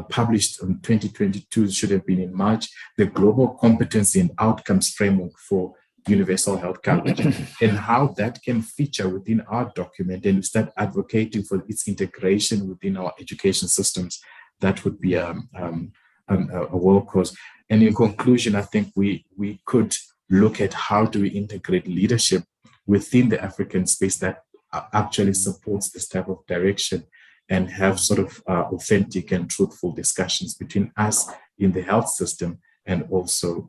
published in 2022, should have been in March, the Global Competency and Outcomes Framework for universal health coverage, and how that can feature within our document and start advocating for its integration within our education systems. That would be a world cause. And in conclusion, I think we could look at how do we integrate leadership within the African space that actually supports this type of direction, and have sort of authentic and truthful discussions between us in the health system and also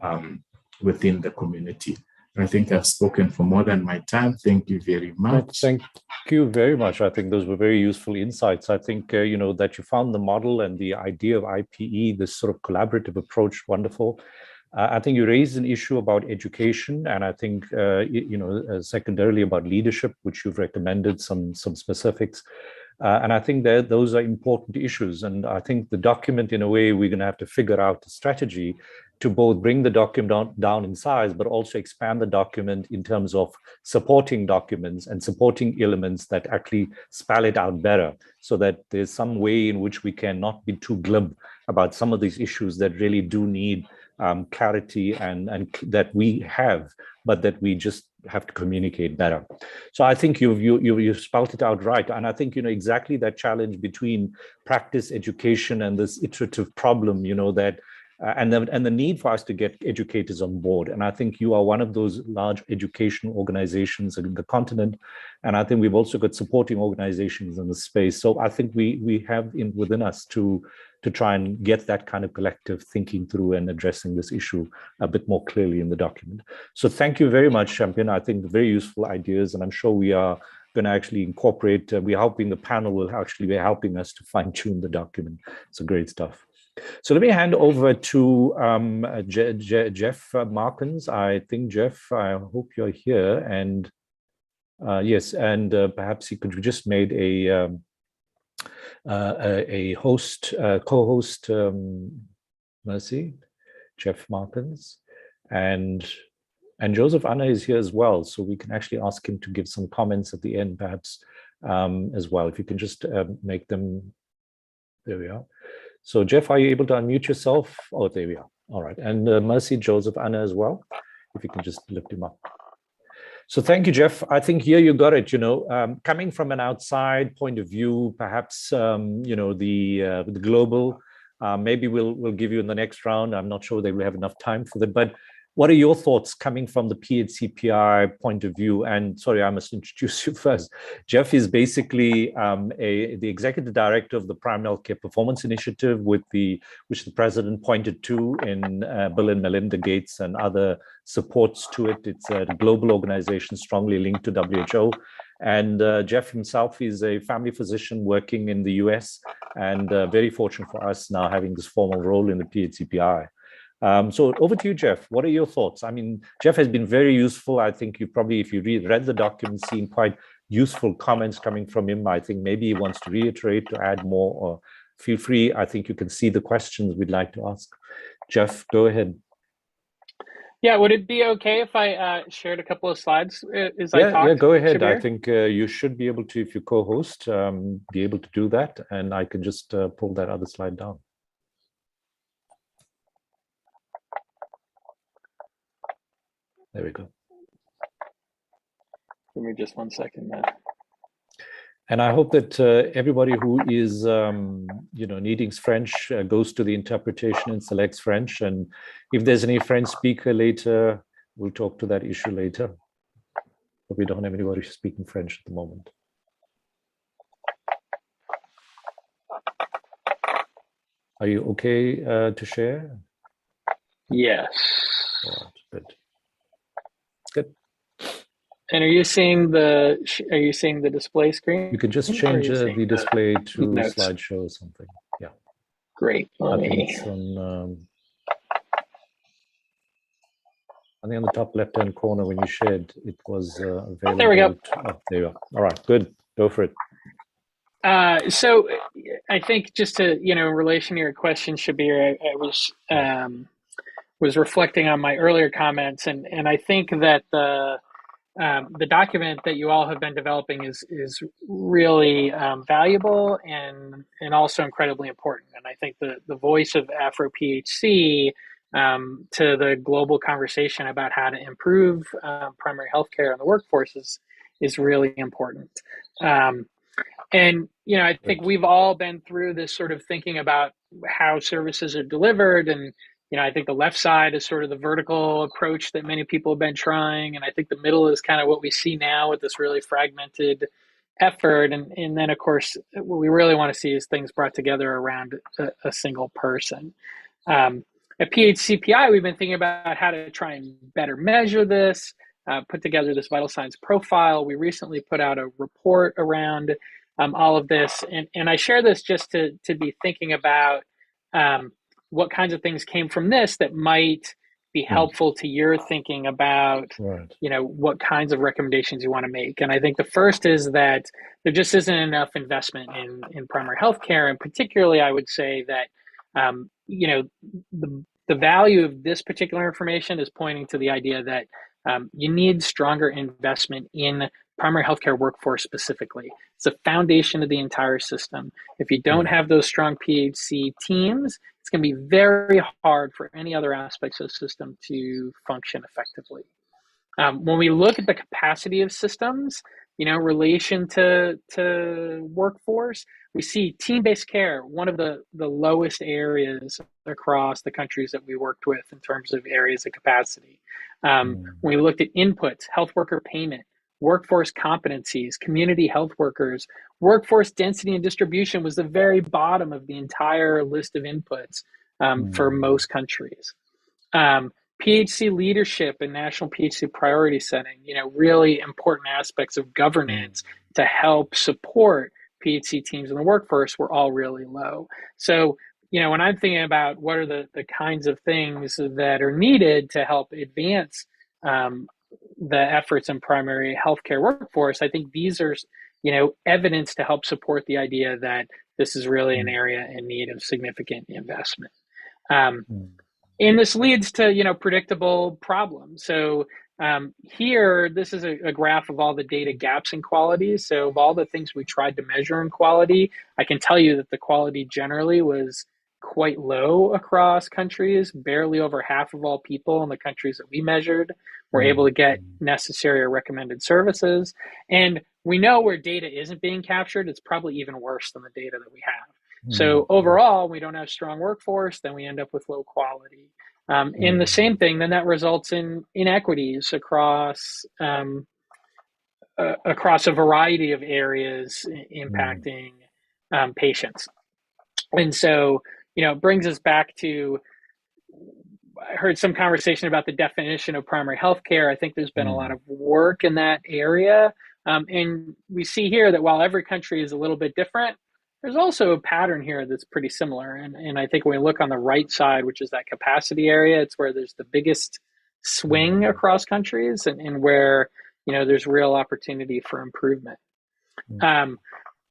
within the community. I think I've spoken for more than my time. Thank you very much. Thank you very much. I think those were very useful insights. I think, that you found the model and the idea of IPE, this sort of collaborative approach, wonderful. I think you raised an issue about education, and I think, secondarily about leadership, which you've recommended some specifics. And I think that those are important issues. And I think the document, in a way, we're going to have to figure out a strategy to both bring the document down in size, but also expand the document in terms of supporting documents and supporting elements that actually spell it out better, so that there's some way in which we can not be too glib about some of these issues that really do need clarity and that we have, but that we just have to communicate better. So I think you've spelled it out right. And I think, exactly that challenge between practice, education, and this iterative problem, that and the need for us to get educators on board. And I think you are one of those large educational organizations in the continent. And I think we've also got supporting organizations in the space. So I think we have within us to try and get that kind of collective thinking through and addressing this issue a bit more clearly in the document. So thank you very much, Champion. I think very useful ideas, and I'm sure we are going to actually incorporate, we're hoping the panel will actually be helping us to fine tune the document. So great stuff. So let me hand over to Jeff Markins. I think, Jeff, I hope you're here. And yes, and perhaps you could just made a co-host, Mercy, Jeff Markins, and Joseph Anna is here as well. So we can actually ask him to give some comments at the end, perhaps, as well. If you can just make them, there we are. So Jeff, are you able to unmute yourself? Oh, there we are. All right. And Mercy, Joseph, Anna as well, if you can just lift him up. So thank you, Jeff. I think here you got it, coming from an outside point of view, perhaps, the global, maybe we'll give you in the next round. I'm not sure that we have enough time for that, but what are your thoughts coming from the PHCPI point of view? And sorry, I must introduce you first. Jeff is basically the executive director of the Primary Healthcare Performance Initiative, which the president pointed to in Bill and Melinda Gates and other supports to it. It's a global organization strongly linked to WHO. And Jeff himself is a family physician working in the US, and very fortunate for us now having this formal role in the PHCPI. So over to you, Jeff. What are your thoughts? I mean, Jeff has been very useful. I think you probably, if you read the document, seen quite useful comments coming from him. I think maybe he wants to reiterate, to add more, or feel free. I think you can see the questions we'd like to ask. Jeff, go ahead. Yeah, would it be okay if I shared a couple of slides as I talked? Yeah, go ahead. Shabir? I think you should be able to, if you co-host, be able to do that. And I can just pull that other slide down. There we go. Give me just 1 second, man. And I hope that everybody who is, needing French goes to the interpretation and selects French. And if there's any French speaker later, we'll talk to that issue later. But we don't have anybody speaking French at the moment. Are you okay to share? Yes. All right, good. Good. And are you seeing the display screen? You can just change the display to slideshow or something. Yeah. Great. I think it's on. I think on the top left-hand corner when you shared, it was available. There we go. There you are. All right, good. Go for it. So I think just to, in relation to your question, Shabir, I was reflecting on my earlier comments, and I think that the document that you all have been developing is really valuable and also incredibly important. And I think the voice of AfroPHC to the global conversation about how to improve primary healthcare in the workforce is really important. And, I think we've all been through this sort of thinking about how services are delivered. And, I think the left side is sort of the vertical approach that many people have been trying. And I think the middle is kind of what we see now with this really fragmented effort. And then, of course, what we really want to see is things brought together around a single person. At PHCPI, we've been thinking about how to try and better measure this, put together this vital signs profile. We recently put out a report around all of this. And I share this just to be thinking about what kinds of things came from this that might be helpful to your thinking about, Right. what kinds of recommendations you want to make. And I think the first is that there just isn't enough investment in primary healthcare. And particularly, I would say that, the value of this particular information is pointing to the idea that you need stronger investment in primary healthcare workforce specifically. It's the foundation of the entire system. If you don't have those strong PHC teams, it's going to be very hard for any other aspects of the system to function effectively. When we look at the capacity of systems, relation to workforce, we see team-based care, one of the lowest areas across the countries that we worked with in terms of areas of capacity. When we looked at inputs, health worker payment, workforce competencies, community health workers, workforce density and distribution was the very bottom of the entire list of inputs for most countries. PHC leadership and national PHC priority setting, really important aspects of governance to help support PHC teams in the workforce were all really low. So, when I'm thinking about what are the kinds of things that are needed to help advance the efforts in primary healthcare workforce, I think these are, evidence to help support the idea that this is really an area in need of significant investment. And this leads to, predictable problems. So here, this is a graph of all the data gaps in quality. So of all the things we tried to measure in quality, I can tell you that the quality generally was quite low across countries. Barely over half of all people in the countries that we measured were able to get necessary or recommended services. And we know where data isn't being captured, it's probably even worse than the data that we have. So overall, we don't have strong workforce, then we end up with low quality. And the same thing, then that results in inequities across a variety of areas impacting patients. And so, it brings us back to, I heard some conversation about the definition of primary healthcare. I think there's been a lot of work in that area. And we see here that while every country is a little bit different, there's also a pattern here that's pretty similar. And I think when we look on the right side, which is that capacity area, it's where there's the biggest swing across countries and where, there's real opportunity for improvement.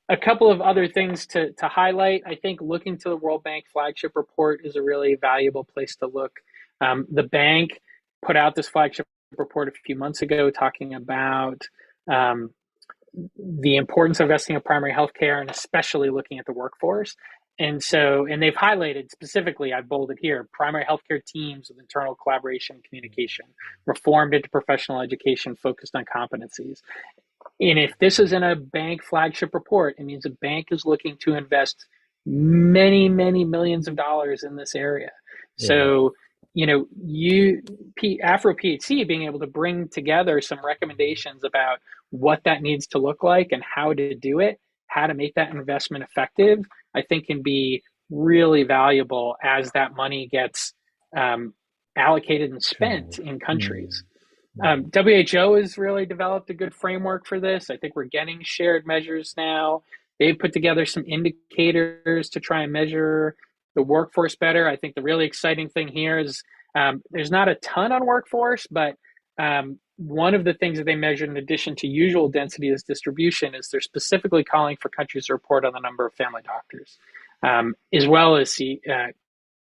A couple of other things to highlight. I think looking to the World Bank flagship report is a really valuable place to look. The bank put out this flagship report a few months ago talking about the importance of investing in primary healthcare and especially looking at the workforce. And they've highlighted specifically, I've bolded here, primary healthcare teams with internal collaboration and communication, reformed into professional education focused on competencies. And if this is in a bank flagship report, it means a bank is looking to invest many, many millions of dollars in this area. Yeah. So, AfroPHC being able to bring together some recommendations about what that needs to look like and how to do it, how to make that investment effective, I think can be really valuable as that money gets allocated and spent in countries. WHO has really developed a good framework for this. I think we're getting shared measures now. They've put together some indicators to try and measure the workforce better. I think the really exciting thing here is there's not a ton on workforce, but one of the things that they measured in addition to usual density as distribution is they're specifically calling for countries to report on the number of family doctors, as well as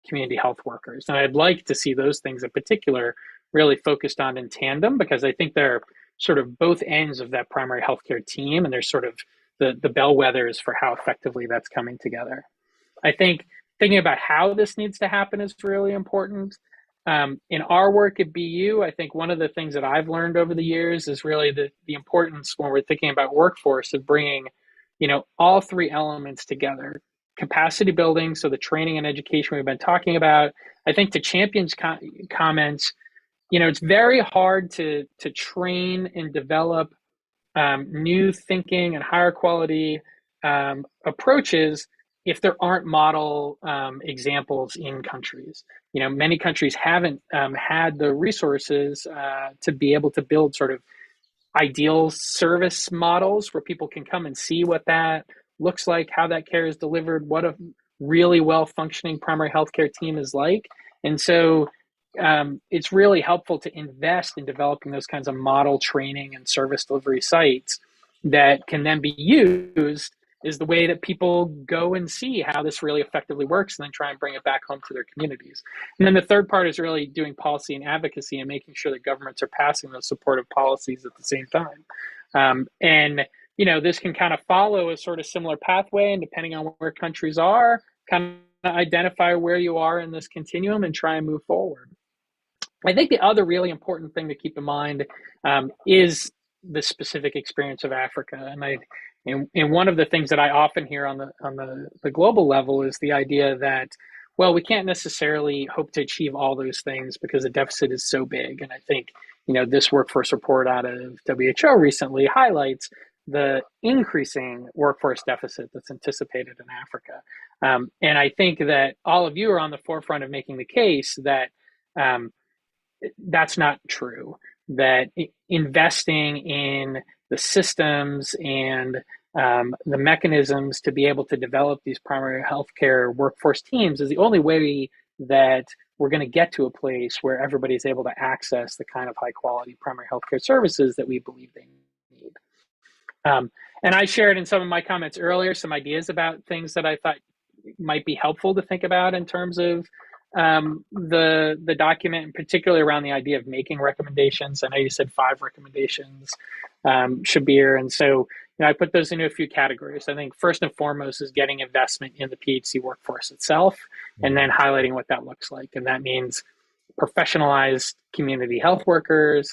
community health workers. And I'd like to see those things in particular really focused on in tandem, because I think they're sort of both ends of that primary healthcare team, and they're sort of the bellwethers for how effectively that's coming together. I think thinking about how this needs to happen is really important. In our work at BU, I think one of the things that I've learned over the years is really the importance when we're thinking about workforce of bringing, all three elements together. Capacity building, so the training and education we've been talking about. I think to Champion's comments, it's very hard to train and develop new thinking and higher quality approaches if there aren't model examples in countries. Many countries haven't had the resources to be able to build sort of ideal service models where people can come and see what that looks like, how that care is delivered, what a really well-functioning primary healthcare team is like. And so it's really helpful to invest in developing those kinds of model training and service delivery sites that can then be used is the way that people go and see how this really effectively works and then try and bring it back home to their communities. And then the third part is really doing policy and advocacy and making sure that governments are passing those supportive policies at the same time. And, you know, this can kind of follow a sort of similar pathway, and depending on where countries are, kind of identify where you are in this continuum and try and move forward. I think the other really important thing to keep in mind is the specific experience of Africa. And one of the things that I often hear on the global level is the idea that, well, we can't necessarily hope to achieve all those things because the deficit is so big. And I think, you know, this workforce report out of WHO recently highlights the increasing workforce deficit that's anticipated in Africa. And I think that all of you are on the forefront of making the case that that's not true, that investing in the systems and the mechanisms to be able to develop these primary healthcare workforce teams is the only way that we're going to get to a place where everybody's able to access the kind of high quality primary healthcare services that we believe they need. And I shared in some of my comments earlier some ideas about things that I thought might be helpful to think about in terms of the document, in particular around the idea of making recommendations. I know you said 5 recommendations, Shabir. And so, you know, I put those into a few categories. I think first and foremost is getting investment in the PHC workforce itself, and then highlighting what that looks like. And that means professionalized community health workers,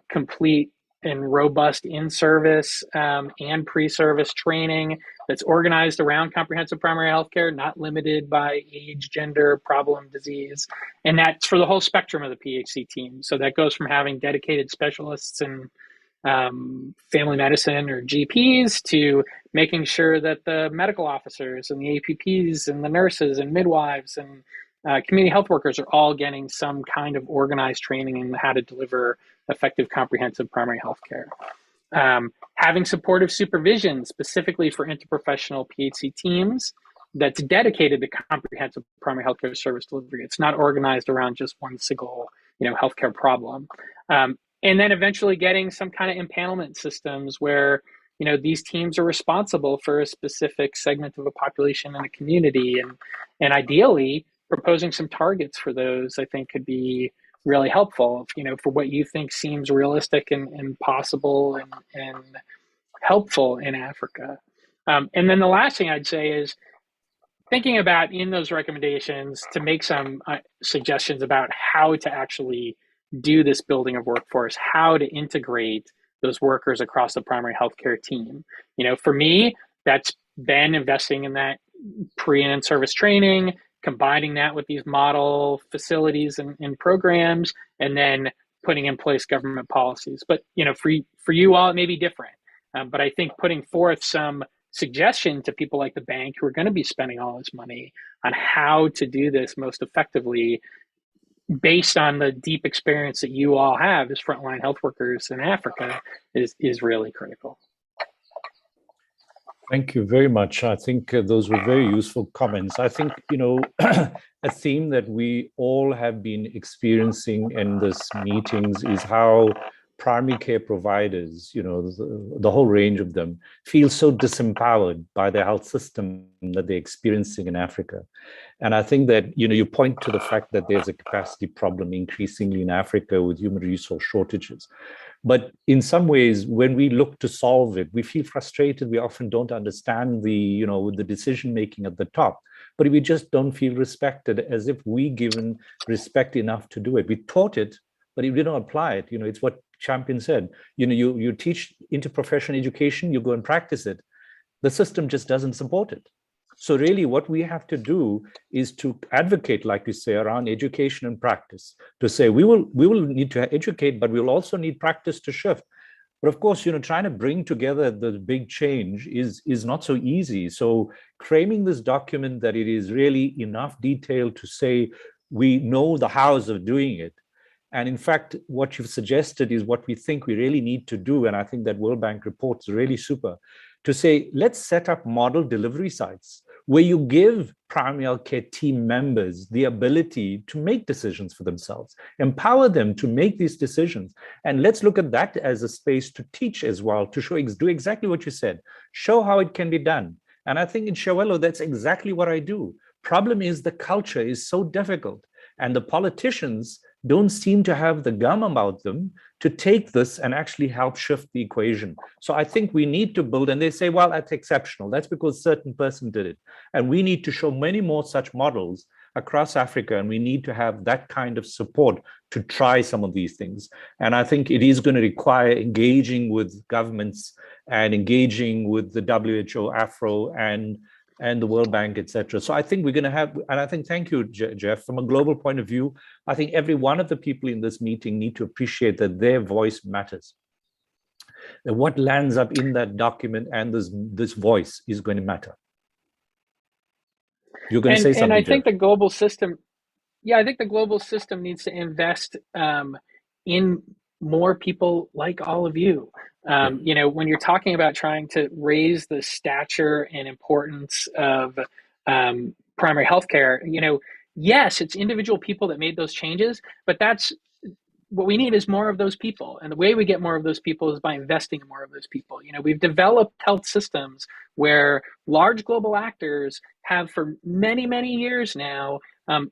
complete and robust in-service and pre-service training that's organized around comprehensive primary healthcare, not limited by age, gender, problem, disease. And that's for the whole spectrum of the PHC team. So that goes from having dedicated specialists in family medicine or GPs to making sure that the medical officers and the APPs and the nurses and midwives and community health workers are all getting some kind of organized training in how to deliver effective, comprehensive primary health care. Having supportive supervision specifically for interprofessional PHC teams that's dedicated to comprehensive primary healthcare service delivery. It's not organized around just one single, you know, healthcare problem. And then eventually getting some kind of empanelment systems where, you know, these teams are responsible for a specific segment of a population in a community, and ideally proposing some targets for those, I think, could be really helpful, you know, for what you think seems realistic and possible and helpful in Africa. And then the last thing I'd say is thinking about in those recommendations to make some suggestions about how to actually do this building of workforce, how to integrate those workers across the primary healthcare team. You know, for me, that's been investing in that pre and in-service training, combining that with these model facilities and programs, and then putting in place government policies. But, you know, for you all, it may be different. But I think putting forth some suggestion to people like the bank who are going to be spending all this money on how to do this most effectively based on the deep experience that you all have as frontline health workers in Africa is really critical. Thank you very much. I think those were very useful comments. I think, you know, a theme that we all have been experiencing in this meetings is how primary care providers, you know, the whole range of them, feel so disempowered by the health system that they're experiencing in Africa. And I think that, you know, you point to the fact that there's a capacity problem increasingly in Africa with human resource shortages. But in some ways, when we look to solve it, we feel frustrated. We often don't understand the, you know, the decision making at the top, but we just don't feel respected, as if we given respect enough to do it. We taught it, but we didn't apply it. You know, it's what Champion said. You know, you teach interprofessional education, you go and practice it. The system just doesn't support it. So really what we have to do is to advocate, like you say, around education and practice, to say we will need to educate, but we'll also need practice to shift. But of course, you know, trying to bring together the big change is not so easy. So framing this document that it is really enough detail to say we know the hows of doing it. And in fact, what you've suggested is what we think we really need to do. And I think that World Bank report is really super, to say, let's set up model delivery sites where you give primary health care team members the ability to make decisions for themselves, empower them to make these decisions. And let's look at that as a space to teach as well, to show, do exactly what you said, show how it can be done. And I think in Shawelo, that's exactly what I do. Problem is the culture is so difficult, and the politicians don't seem to have the gum about them to take this and actually help shift the equation. So I think we need to build, and they say, well, that's exceptional. That's because a certain person did it. And we need to show many more such models across Africa, and we need to have that kind of support to try some of these things. And I think it is going to require engaging with governments and engaging with the WHO, Afro, and the World Bank, etc. So I think we're going to have, and I think, thank you, Jeff, from a global point of view, I think every one of the people in this meeting need to appreciate that their voice matters. That what lands up in that document and this voice is going to matter. You're going to say something, and I think Jeff. the global system, I think the global system needs to invest in more people like all of you. You know, when you're talking about trying to raise the stature and importance of primary healthcare, you know, yes, it's individual people that made those changes, but that's what we need is more of those people. And the way we get more of those people is by investing in more of those people. You know, we've developed health systems where large global actors have for many, many years now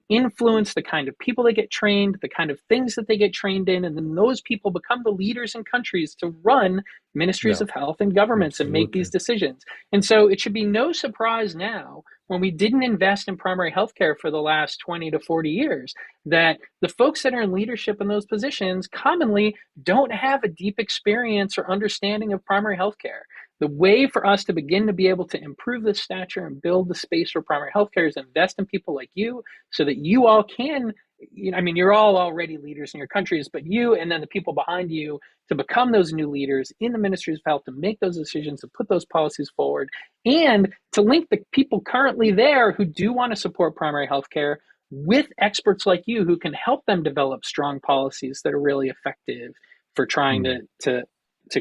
influence the kind of people that get trained, the kind of things that they get trained in, and then those people become the leaders in countries to run ministries of health and governments and make these decisions. And so it should be no surprise now, when we didn't invest in primary healthcare for the last 20 to 40 years, that the folks that are in leadership in those positions commonly don't have a deep experience or understanding of primary healthcare. The way for us to begin to be able to improve the stature and build the space for primary healthcare is invest in people like you, so that you all can, you know, I mean, you're all already leaders in your countries, but you and then the people behind you to become those new leaders in the ministries of health, to make those decisions, to put those policies forward, and to link the people currently there who do want to support primary healthcare with experts like you who can help them develop strong policies that are really effective for trying to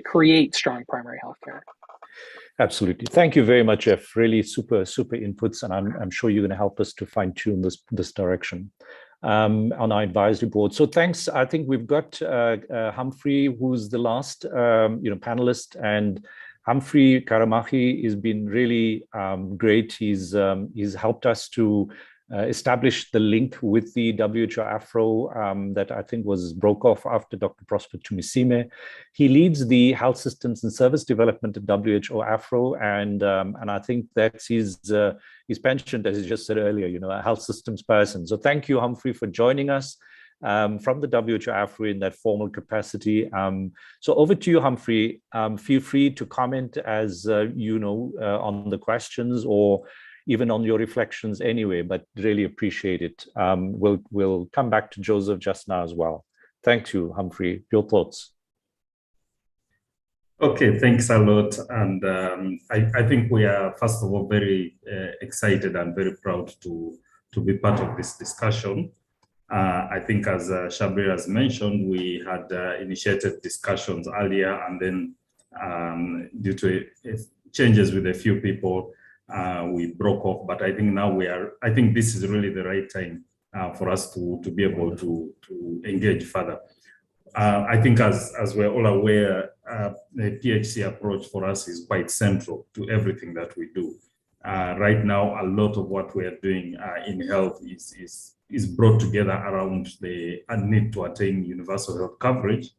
create strong primary healthcare. Absolutely. Thank you very much, Jeff. Really super inputs, and I'm sure you're going to help us to fine tune this direction on our advisory board. So thanks. I think we've got Humphrey, who's the last panelist, and Humphrey Karamachi has been really great. He's helped us to establish the link with the WHO Afro that I think broke off after Dr. Prosper Tumisime. He leads the health systems and service development at WHO Afro, and I think that's his penchant, as he just said earlier, you know, a health systems person. So thank you, Humphrey, for joining us from the WHO Afro in that formal capacity. So over to you, Humphrey. Feel free to comment as on the questions, or even on your reflections anyway, but really appreciate it. We'll come back to Joseph just now as well. Thank you, Humphrey. Your thoughts? Okay, thanks a lot. And I think we are, first of all, very excited and very proud to be part of this discussion. I think, as Shabir has mentioned, we had initiated discussions earlier, and then due to changes with a few people, we broke off. But I think now I think this is really the right time for us to be able to engage further. I think as we're all aware, the PHC approach for us is quite central to everything that we do. Right now, a lot of what we are doing in health is brought together around the need to attain universal health coverage.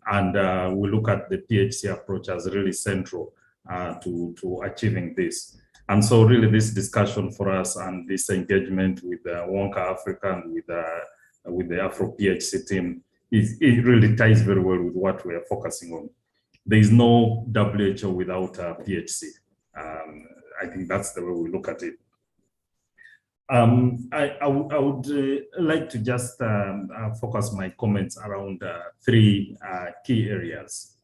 And we look at the PHC approach as really central to achieving this. And so really this discussion for us and this engagement with Wonka Africa and with the AfroPHC team, it really ties very well with what we are focusing on. There is no WHO without PHC. I think that's the way we look at it. I would like to just focus my comments around three key areas.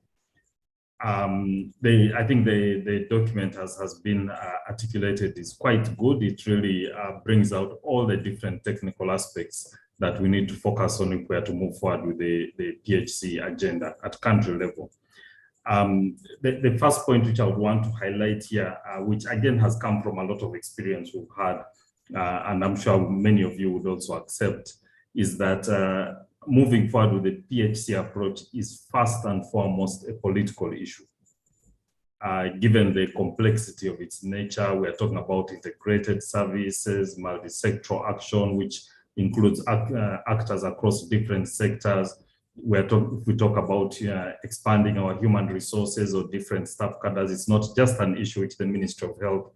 I think the document has been articulated is quite good. It really brings out all the different technical aspects that we need to focus on if we are to move forward with the PHC agenda at country level. The first point which I would want to highlight here, which again has come from a lot of experience we've had and I'm sure many of you would also accept, is that moving forward with the PHC approach is first and foremost a political issue. Given the complexity of its nature, we are talking about integrated services, multi-sectoral action, which includes actors across different sectors. If we talk about expanding our human resources or different staff cadres, it's not just an issue which the Ministry of Health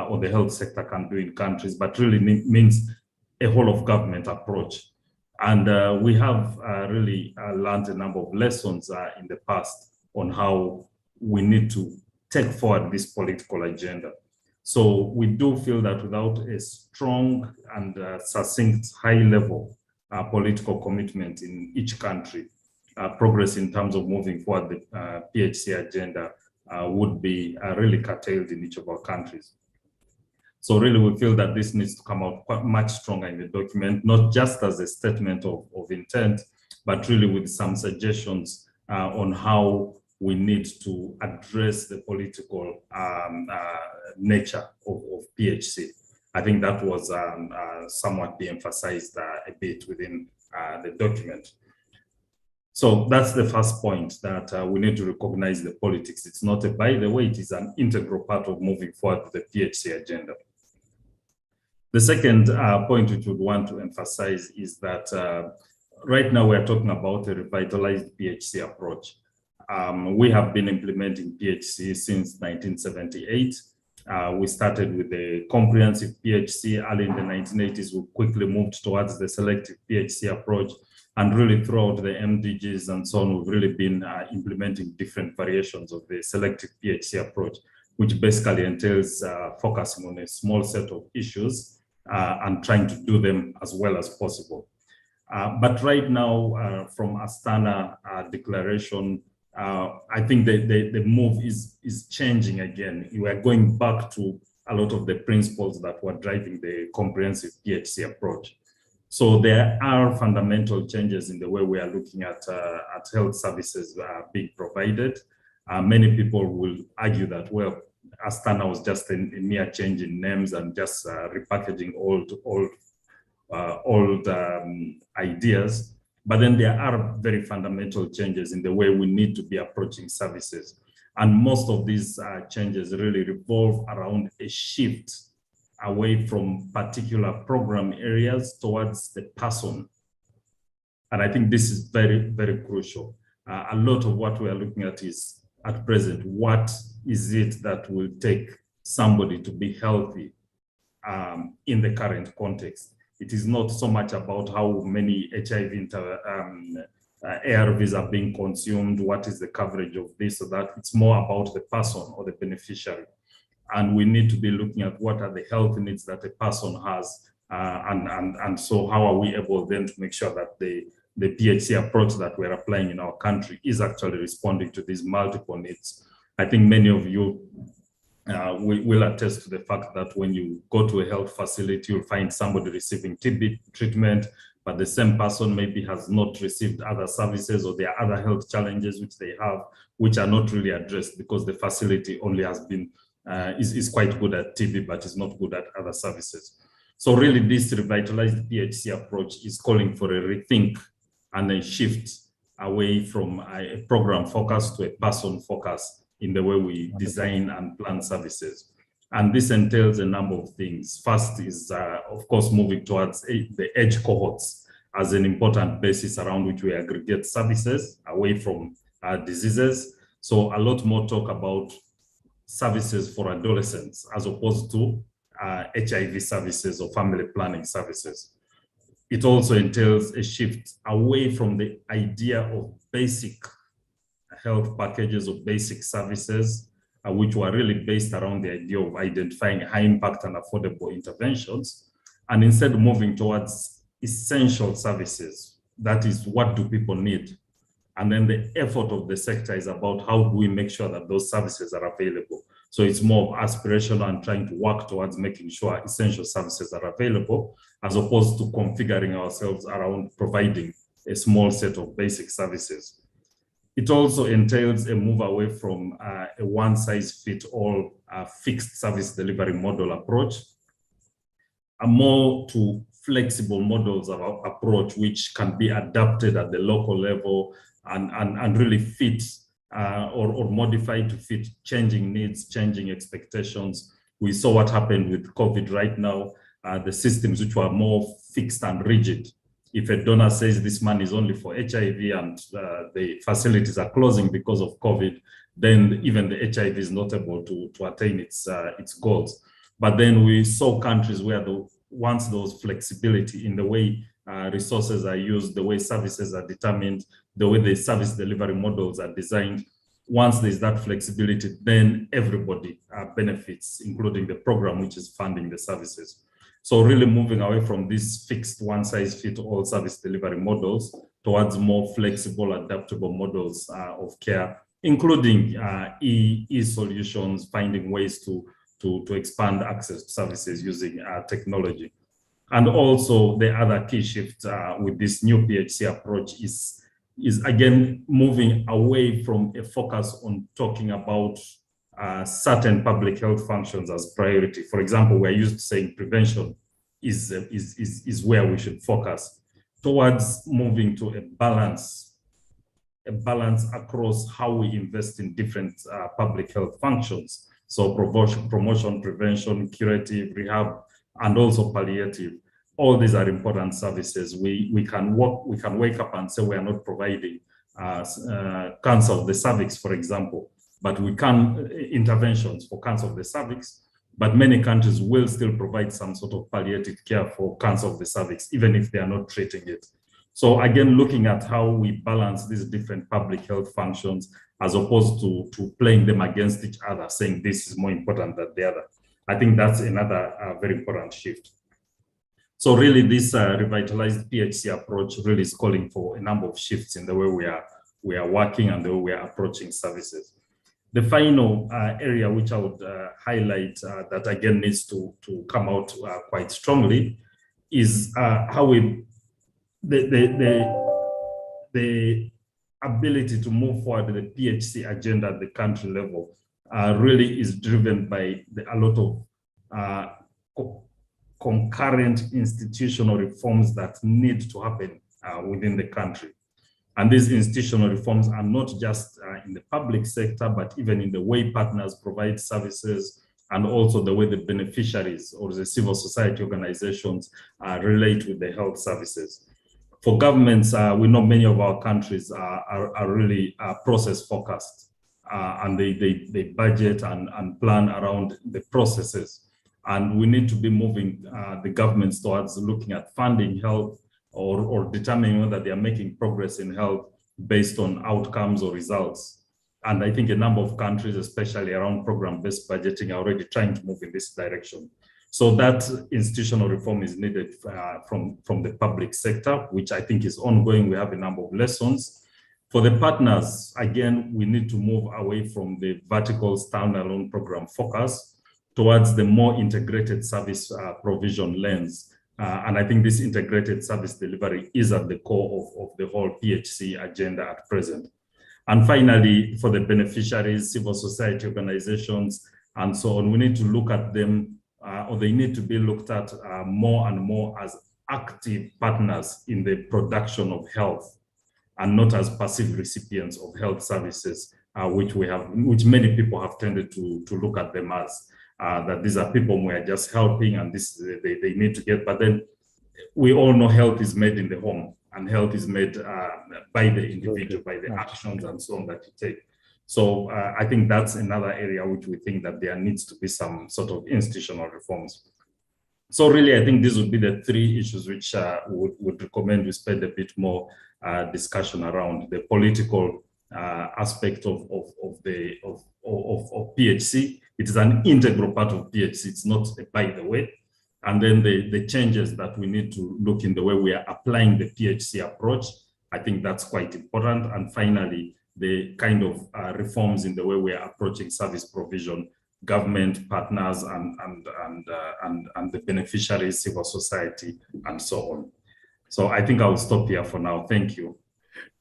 or the health sector can do in countries, but really means a whole of government approach. And we have really learned a number of lessons in the past on how we need to take forward this political agenda. So we do feel that without a strong and succinct high-level political commitment in each country, progress in terms of moving forward the PHC agenda would be really curtailed in each of our countries. So really we feel that this needs to come out quite much stronger in the document, not just as a statement of intent, but really with some suggestions on how we need to address the political nature of PHC. I think that was somewhat de-emphasized a bit within the document. So that's the first point, that we need to recognize the politics. It's not a by the way, it is an integral part of moving forward with the PHC agenda. The second point which we would want to emphasize is that right now we're talking about a revitalized PHC approach. We have been implementing PHC since 1978. We started with the comprehensive PHC early in the 1980s. We quickly moved towards the selective PHC approach, and really throughout the MDGs and so on, we've really been implementing different variations of the selective PHC approach, which basically entails focusing on a small set of issues and trying to do them as well as possible. But right now, from Astana declaration, I think the move is changing again. We are going back to a lot of the principles that were driving the comprehensive PHC approach. So there are fundamental changes in the way we are looking at health services being provided. Many people will argue that, well, Astana was just a mere change in names and just repackaging old ideas. But then there are very fundamental changes in the way we need to be approaching services. And most of these changes really revolve around a shift away from particular program areas towards the person. And I think this is very, very crucial. A lot of what we are looking at is, at present, what is it that will take somebody to be healthy in the current context? It is not so much about how many HIV ARVs are being consumed, what is the coverage of this or that. It's more about the person or the beneficiary. And we need to be looking at what are the health needs that a person has. And so how are we able then to make sure that the PHC approach that we're applying in our country is actually responding to these multiple needs. I think many of you will attest to the fact that when you go to a health facility, you'll find somebody receiving TB treatment, but the same person maybe has not received other services, or there are other health challenges which they have, which are not really addressed because the facility only has been, is quite good at TB, but is not good at other services. So really this revitalized PHC approach is calling for a rethink and a shift away from a program focus to a person focus in the way we design and plan services. And this entails a number of things. First is, of course, moving towards the age cohorts as an important basis around which we aggregate services away from diseases. So a lot more talk about services for adolescents as opposed to HIV services or family planning services. It also entails a shift away from the idea of basic health packages or basic services, which were really based around the idea of identifying high impact and affordable interventions, and instead moving towards essential services. That is, what do people need? And then the effort of the sector is about how do we make sure that those services are available. So it's more aspirational and trying to work towards making sure essential services are available, as opposed to configuring ourselves around providing a small set of basic services. It also entails a move away from a one-size-fits-all fixed service delivery model approach more to flexible models of approach, which can be adapted at the local level and really fit or modified to fit changing needs, changing expectations. We saw what happened with COVID right now, the systems which were more fixed and rigid. If a donor says this money is only for HIV and the facilities are closing because of COVID, then even the HIV is not able to attain its goals. But then we saw countries where once there was flexibility in the way resources are used, the way services are determined, the way the service delivery models are designed, once there's that flexibility, then everybody benefits, including the program which is funding the services. So really moving away from these fixed one-size-fits-all service delivery models towards more flexible, adaptable models of care, including e-solutions, finding ways to expand access to services using technology. And also the other key shift with this new PHC approach is again moving away from a focus on talking about certain public health functions as priority. For example, we're used to saying prevention is where we should focus, towards moving to a balance across how we invest in different public health functions. So promotion, prevention, curative, rehab, and also palliative. All these are important services. We can wake up and say we are not providing cancer of the cervix, for example, but we can interventions for cancer of the cervix. But many countries will still provide some sort of palliative care for cancer of the cervix, even if they are not treating it. So again, looking at how we balance these different public health functions as opposed to playing them against each other, saying this is more important than the other. I think that's another very important shift. So really this revitalized PHC approach really is calling for a number of shifts in the way we are working and the way we are approaching services. The final area which I would highlight that again needs to come out quite strongly is how the ability to move forward the PHC agenda at the country level really is driven by a lot of concurrent institutional reforms that need to happen within the country. And these institutional reforms are not just in the public sector, but even in the way partners provide services and also the way the beneficiaries or the civil society organizations relate with the health services. For governments, we know many of our countries are really process focused and they budget and plan around the processes. And we need to be moving the governments towards looking at funding health or determining whether they are making progress in health based on outcomes or results. And I think a number of countries, especially around program-based budgeting, are already trying to move in this direction. So that institutional reform is needed from the public sector, which I think is ongoing. We have a number of lessons. For the partners, again, we need to move away from the vertical standalone program focus towards the more integrated service provision lens. And I think this integrated service delivery is at the core of the whole PHC agenda at present. And finally, for the beneficiaries, civil society organizations, and so on, we need to look at them, or they need to be looked at more and more as active partners in the production of health, and not as passive recipients of health services, which many people have tended to look at them as. That these are people we are just helping and this they need to get, but then we all know health is made in the home and health is made by the individual, by the actions and so on that you take. So I think that's another area which we think that there needs to be some sort of institutional reforms. So really, I think these would be the three issues which would recommend we spend a bit more discussion around: the political aspect of PHC. It is an integral part of PHC. It's not a by the way. And then the changes that we need to look in the way we are applying the PHC approach. I think that's quite important. And finally, the kind of reforms in the way we are approaching service provision, government partners and the beneficiaries, civil society, and so on. So I think I'll stop here for now. Thank you.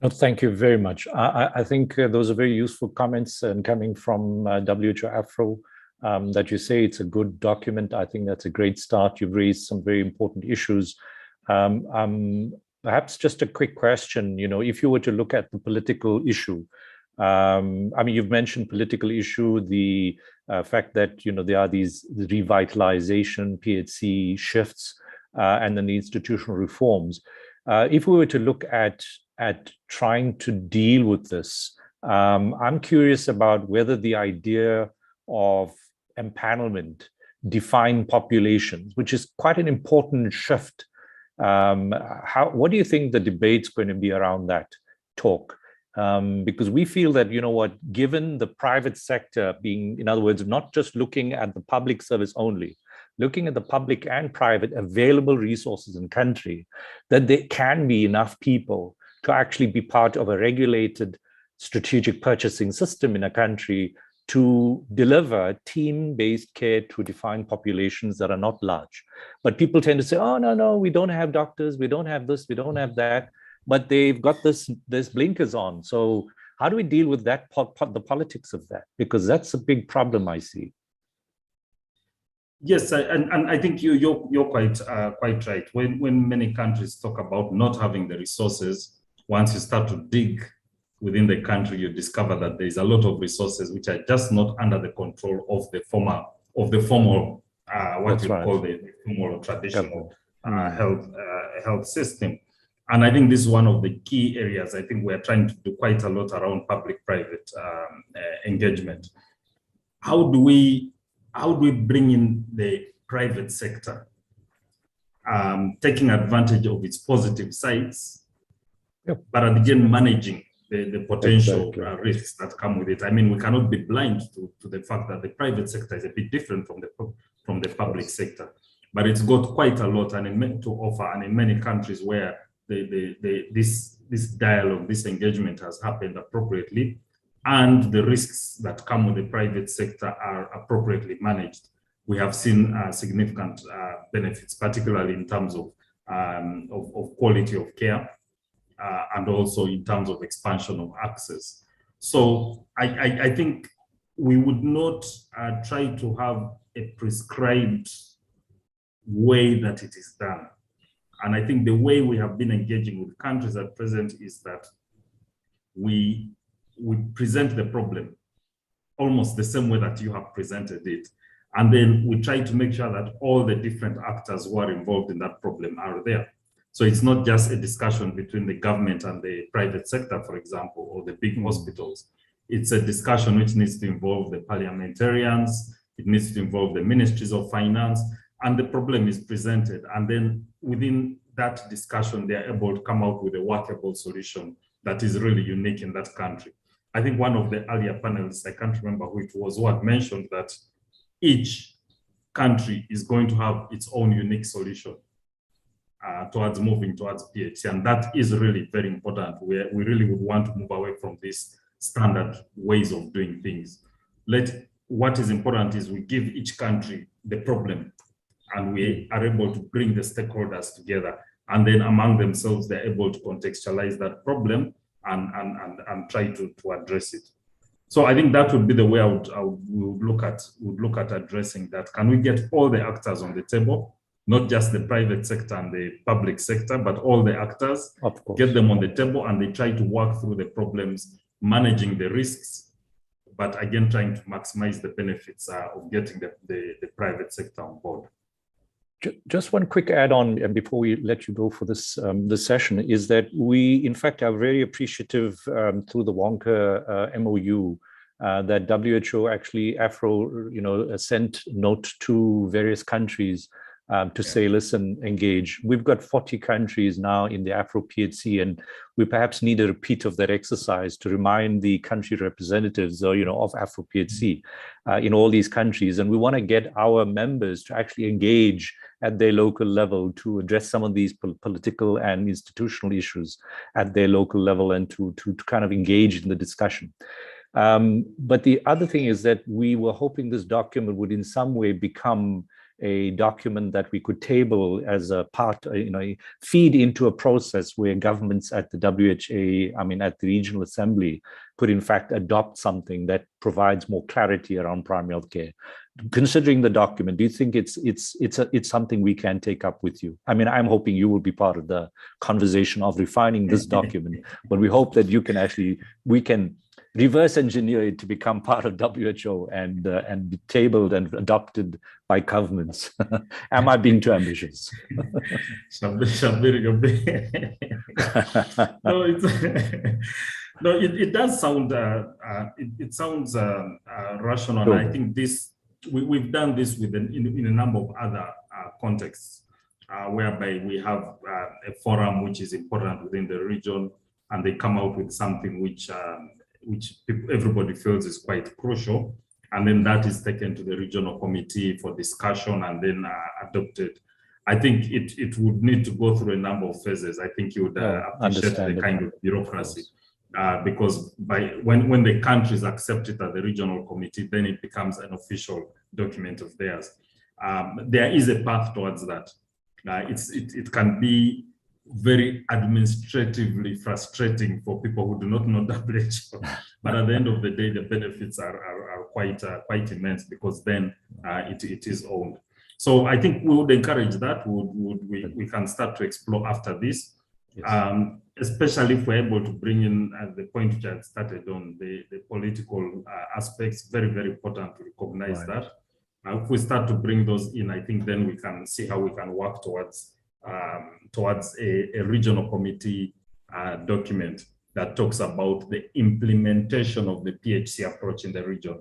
No, thank you very much. I think those are very useful comments and coming from WHO Afro that you say it's a good document. I think that's a great start. You've raised some very important issues. Perhaps just a quick question, if you were to look at the political issue, I mean, you've mentioned political issue, the fact that, there are these revitalization, PHC shifts, and then the institutional reforms. If we were to look at trying to deal with this, I'm curious about whether the idea of empanelment, defined populations, which is quite an important shift. What do you think the debate's going to be around that talk? Because we feel that, given the private sector being, in other words, not just looking at the public service only, looking at the public and private available resources in country, that there can be enough people to actually be part of a regulated strategic purchasing system in a country to deliver team-based care to defined populations that are not large. But people tend to say, oh, no, we don't have doctors, we don't have this, we don't have that, but they've got this blinkers on. So how do we deal with that, the politics of that? Because that's a big problem I see. Yes, and I think you're quite right. When many countries talk about not having the resources, once you start to dig within the country, you discover that there is a lot of resources which are just not under the control of the formal, what That's you right. call the formal traditional health system. And I think this is one of the key areas. I think we're trying to do quite a lot around public-private engagement. How do we bring in the private sector, taking advantage of its positive sides, but again managing the potential risks that come with it? I mean, we cannot be blind to the fact that the private sector is a bit different from the public sector, but it's got quite a lot to offer. And in many countries where this dialogue, this engagement has happened appropriately, and the risks that come with the private sector are appropriately managed, we have seen significant benefits, particularly in terms of quality of care, and also in terms of expansion of access. So I think we would not try to have a prescribed way that it is done. And I think the way we have been engaging with countries at present is that we present the problem almost the same way that you have presented it. And then we try to make sure that all the different actors who are involved in that problem are there. So it's not just a discussion between the government and the private sector, for example, or the big hospitals. It's a discussion which needs to involve the parliamentarians, it needs to involve the ministries of finance, and the problem is presented. And then within that discussion, they're able to come out with a workable solution that is really unique in that country. I think one of the earlier panelists, I can't remember who it was, who had mentioned that each country is going to have its own unique solution towards moving towards PHC. And that is really very important. We really would want to move away from these standard ways of doing things. What is important is we give each country the problem, and we are able to bring the stakeholders together. And then among themselves, they're able to contextualize that problem and try to address it. So I think that would be the way we would look at addressing that. Can we get all the actors on the table, not just the private sector and the public sector, but all the actors, get them on the table, and they try to work through the problems, managing the risks, but again, trying to maximize the benefits of getting the private sector on board. Just one quick add-on, and before we let you go for this session, is that we, in fact, are very appreciative through the Wonka MOU that WHO actually sent note to various countries to say, listen, engage. We've got 40 countries now in the AfroPHC, and we perhaps need a repeat of that exercise to remind the country representatives, of AfroPHC in all these countries. And we want to get our members to actually engage at their local level to address some of these political and institutional issues at their local level, and to kind of engage in the discussion. But the other thing is that we were hoping this document would in some way become a document that we could table as a part, feed into a process where governments at the WHA, at the regional assembly, could in fact adopt something that provides more clarity around primary health care. Considering the document, do you think it's something we can take up with you? I'm hoping you will be part of the conversation of refining this document, but we hope that we can reverse engineer it to become part of WHO and be tabled and adopted by governments. Am I being too ambitious? No, it does sound it sounds rational. Sure. I think we've done this in a number of other contexts whereby we have a forum which is important within the region, and they come out with something which everybody feels is quite crucial, and then that is taken to the regional committee for discussion and then adopted. I think it would need to go through a number of phases. I think you would appreciate the kind of bureaucracy, because when the countries accept it at the regional committee, then it becomes an official document of theirs. There is a path towards that. It can be very administratively frustrating for people who do not know WHO, but at the end of the day, the benefits are quite immense, because then it is owned. So I think we would encourage that. We can start to explore after this, yes. Especially if we're able to bring in the point which I had started on, the political aspects. Very, very important to recognize that. If we start to bring those in, I think then we can see how we can work towards a regional committee document that talks about the implementation of the PHC approach in the region.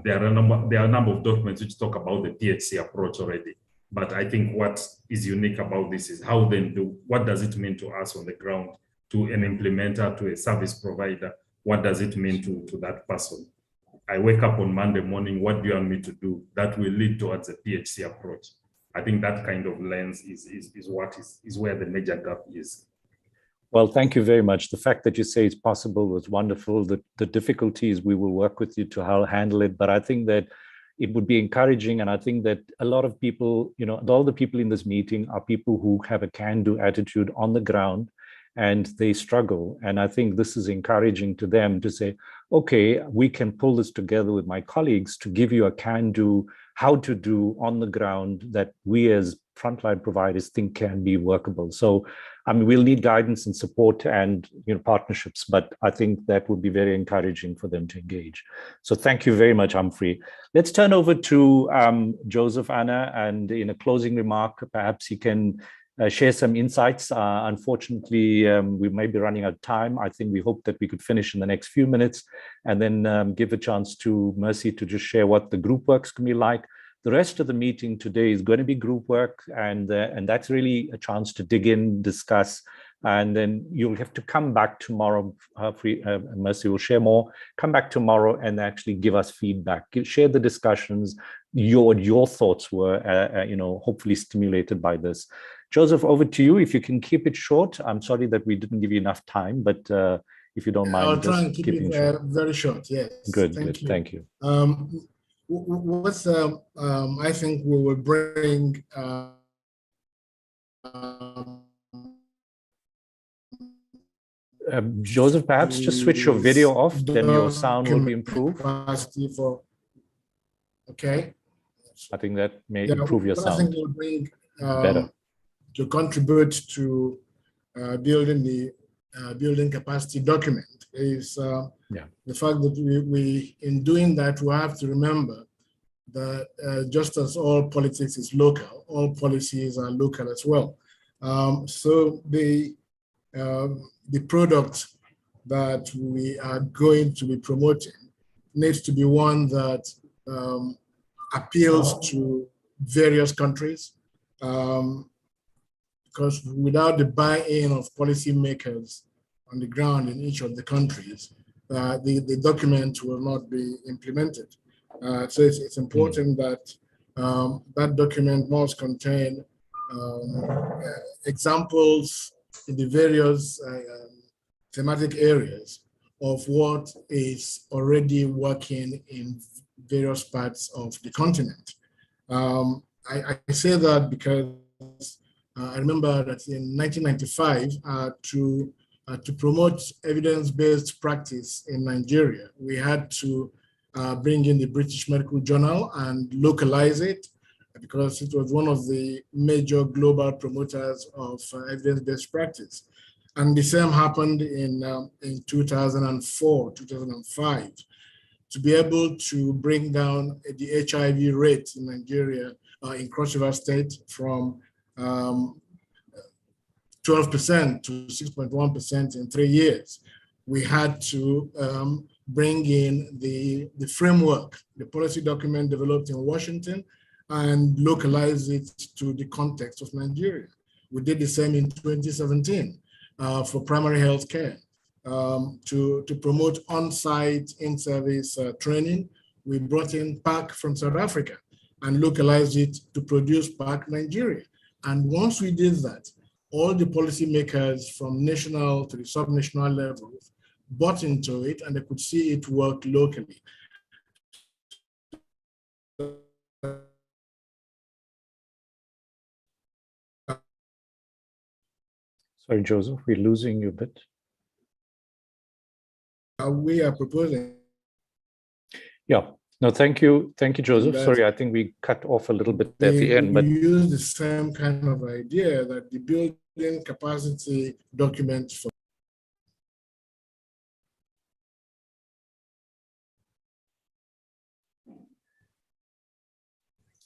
There are a number of documents which talk about the PHC approach already, but I think what is unique about this is what does it mean to us on the ground, to an implementer, to a service provider? What does it mean to that person? I wake up on Monday morning, what do you want me to do? That will lead towards a PHC approach. I think that kind of lens is where the major gap is. Well, thank you very much. The fact that you say it's possible was wonderful. The difficulties, we will work with you to handle it. But I think that it would be encouraging. And I think that a lot of people, all the people in this meeting are people who have a can-do attitude on the ground, and they struggle. And I think this is encouraging to them to say, okay, we can pull this together with my colleagues to give you a can-do, how to do on the ground that we as frontline providers think can be workable. So, we'll need guidance and support and partnerships, but I think that would be very encouraging for them to engage. So thank you very much, Humphrey. Let's turn over to Joseph Anna, and in a closing remark, perhaps he can share some insights. Unfortunately, we may be running out of time. I think we hope that we could finish in the next few minutes, and then give a chance to Mercy to just share what the group work's can be like. The rest of the meeting today is going to be group work, and that's really a chance to dig in, discuss, and then you'll have to come back tomorrow. Mercy will share more. Come back tomorrow and actually give us feedback. Share the discussions. Your thoughts were, hopefully stimulated by this. Joseph, over to you. If you can keep it short. I'm sorry that we didn't give you enough time, but if you don't mind, I'll try and keep it very short. Yes. Good. Thank you. What I think we will bring Joseph, perhaps just switch your video off, then your sound will be improved. Okay. I think that may improve your sound. I think we'll bring better to contribute to building capacity document is the fact that we in doing that, we have to remember that just as all politics is local, all policies are local as well. So the product that we are going to be promoting needs to be one that appeals to various countries, because without the buy-in of policymakers on the ground in each of the countries, the document will not be implemented. So it's important that that document must contain examples in the various thematic areas of what is already working in various parts of the continent. I say that because I remember that in 1995, to promote evidence-based practice in Nigeria, we had to bring in the British Medical Journal and localize it, because it was one of the major global promoters of evidence-based practice. And the same happened in 2004, 2005, to be able to bring down the HIV rate in Nigeria, in Cross River State, from 12% to 6.1% in 3 years. We had to bring in the framework, the policy document developed in Washington, and localize it to the context of Nigeria. We did the same in 2017 for primary health care. To promote on-site, in-service training, we brought in PAC from South Africa and localized it to produce PAC Nigeria. And once we did that, all the policymakers from national to the sub-national levels bought into it, and they could see it work locally. Sorry, Joseph, we're losing you a bit. We are proposing. Yeah, no, thank you. Thank you, Joseph. Sorry, I think we cut off a little bit at the end. But we use the same kind of idea that the building capacity document for.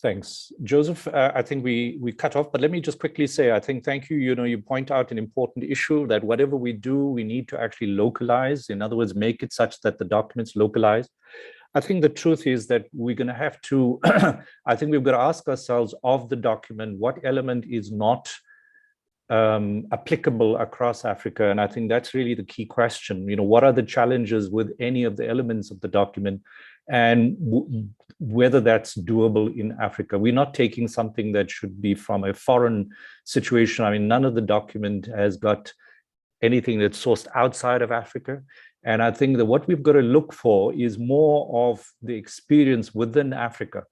Thanks, Joseph. I think we cut off, but let me just quickly say, I think, thank you. You know, you point out an important issue that whatever we do, we need to actually localize. In other words, make it such that the document's localized. I think the truth is that we're going to have to, I think we've got to ask ourselves of the document, what element is not applicable across Africa? And I think that's really the key question. You know, what are the challenges with any of the elements of the document, and whether that's doable in Africa? We're not taking something that should be from a foreign situation. I mean, none of the document has got anything that's sourced outside of Africa. And I think that what we've got to look for is more of the experience within Africa,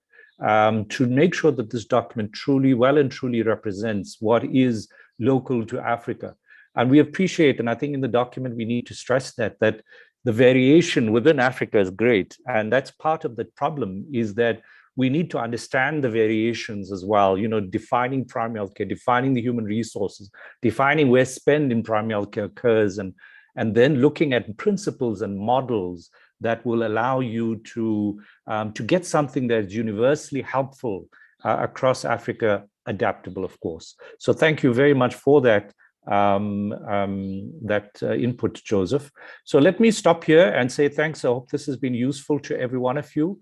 to make sure that this document truly, well and truly represents what is local to Africa. And we appreciate, and I think in the document we need to stress that the variation within Africa is great. And that's part of the problem, is that we need to understand the variations as well, you know, defining primary healthcare, defining the human resources, defining where spend in primary healthcare occurs, and then looking at principles and models that will allow you to get something that's universally helpful across Africa, adaptable, of course. So thank you very much for that. Input, Joseph. So let me stop here and say thanks. I hope this has been useful to every one of you.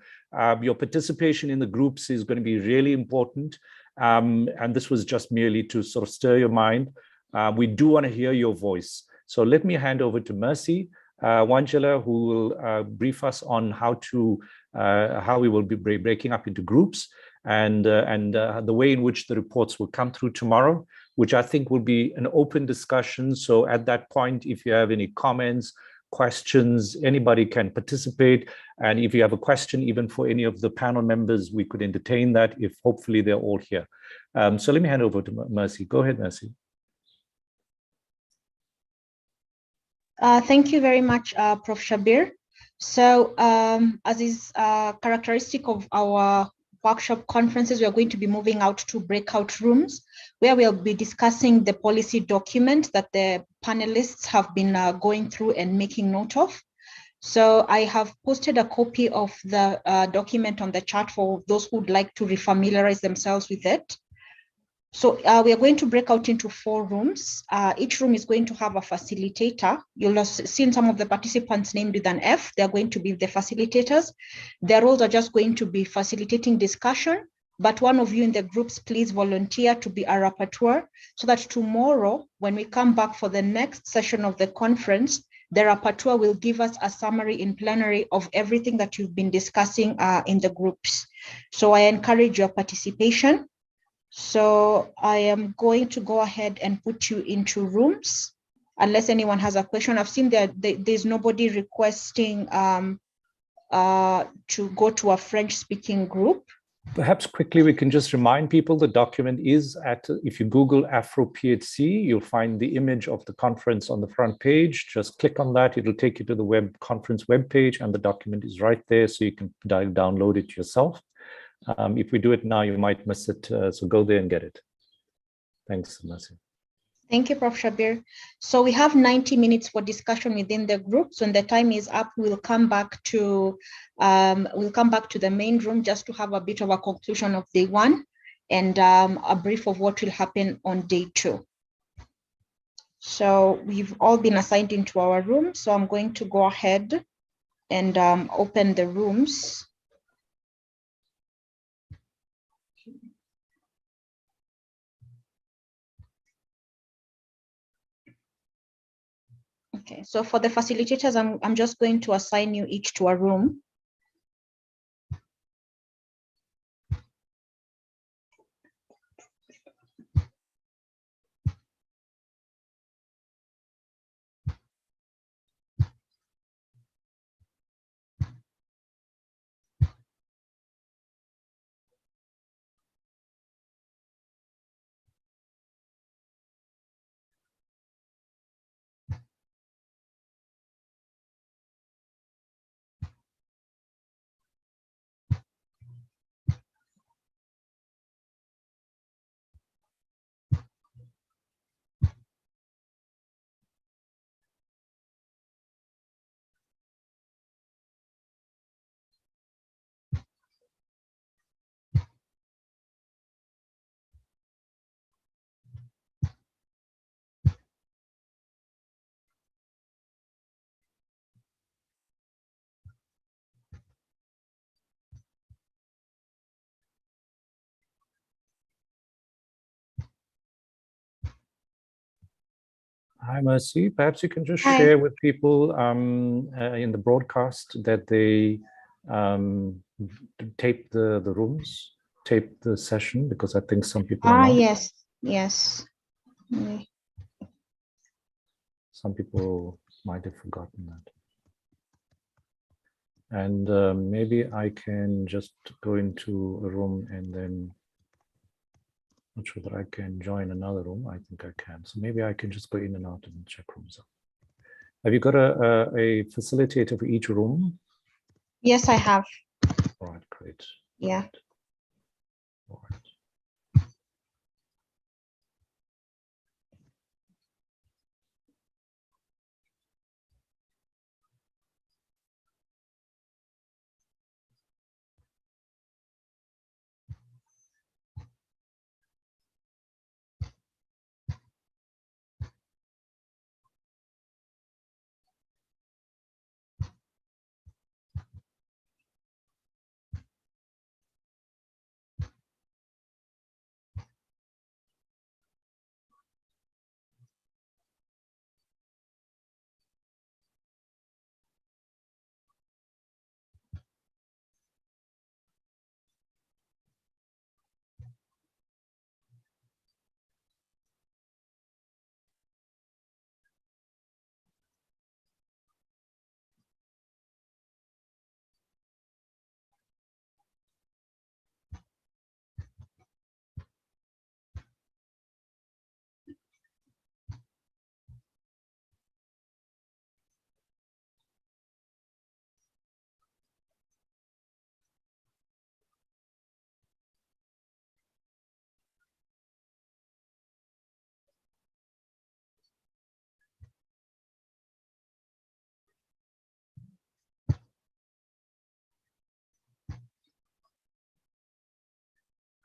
Your participation in the groups is going to be really important. And this was just merely to sort of stir your mind. We do want to hear your voice. So let me hand over to Mercy Wangela, who will brief us on how we will be breaking up into groups, and the way in which the reports will come through tomorrow, which I think will be an open discussion. So at that point, if you have any comments, questions, anybody can participate. And if you have a question, even for any of the panel members, we could entertain that if hopefully they're all here. So let me hand over to Mercy. Go ahead, Mercy. Thank you very much, Prof. Shabir. So as is characteristic of our workshop conferences, we are going to be moving out to breakout rooms where we'll be discussing the policy document that the panelists have been going through and making note of. So I have posted a copy of the document on the chat for those who would like to refamiliarize themselves with it. So we are going to break out into 4 rooms. Each room is going to have a facilitator. You'll have seen some of the participants named with an F. They're going to be the facilitators. Their roles are just going to be facilitating discussion, but one of you in the groups, please volunteer to be a rapporteur, so that tomorrow, when we come back for the next session of the conference, the rapporteur will give us a summary in plenary of everything that you've been discussing in the groups. So I encourage your participation. So I am going to go ahead and put you into rooms, unless anyone has a question. I've seen that there's nobody requesting to go to a French-speaking group. Perhaps quickly, we can just remind people the document is if you Google AfroPHC, you'll find the image of the conference on the front page. Just click on that. It'll take you to the conference webpage, and the document is right there, so you can download it yourself. If we do it now, you might miss it. So go there and get it. Thanks, Mercy. Thank you, Prof. Shabir. So we have 90 minutes for discussion within the groups. When the time is up, we'll come back to the main room just to have a bit of a conclusion of day one and a brief of what will happen on day two. So we've all been assigned into our room. So I'm going to go ahead and open the rooms. Okay, so for the facilitators, I'm just going to assign you each to a room. Hi, Mercy. Perhaps you can just share with people in the broadcast that they tape the rooms, tape the session, because I think some people are not. Yes, yes. Some people might have forgotten that. And maybe I can just go into a room and then, not sure that I can join another room. I think I can. So maybe I can just go in and out and check rooms out. Have you got a facilitator for each room? Yes, I have. All right, great. Yeah. All right.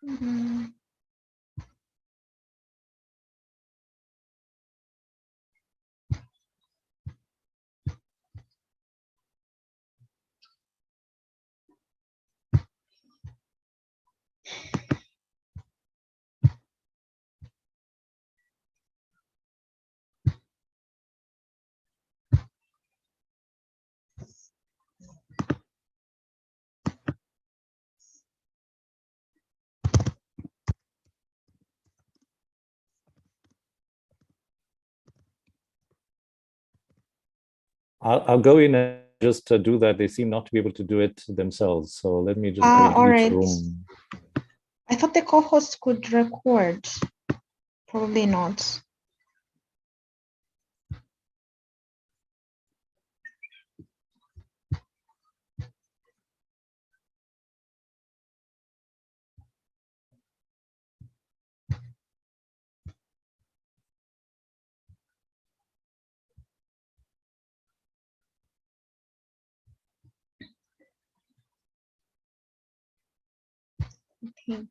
Mm-hmm. I'll go in and just do that. They seem not to be able to do it themselves. So let me just go into All each right. room. I thought the co-host could record. Probably not. Okay.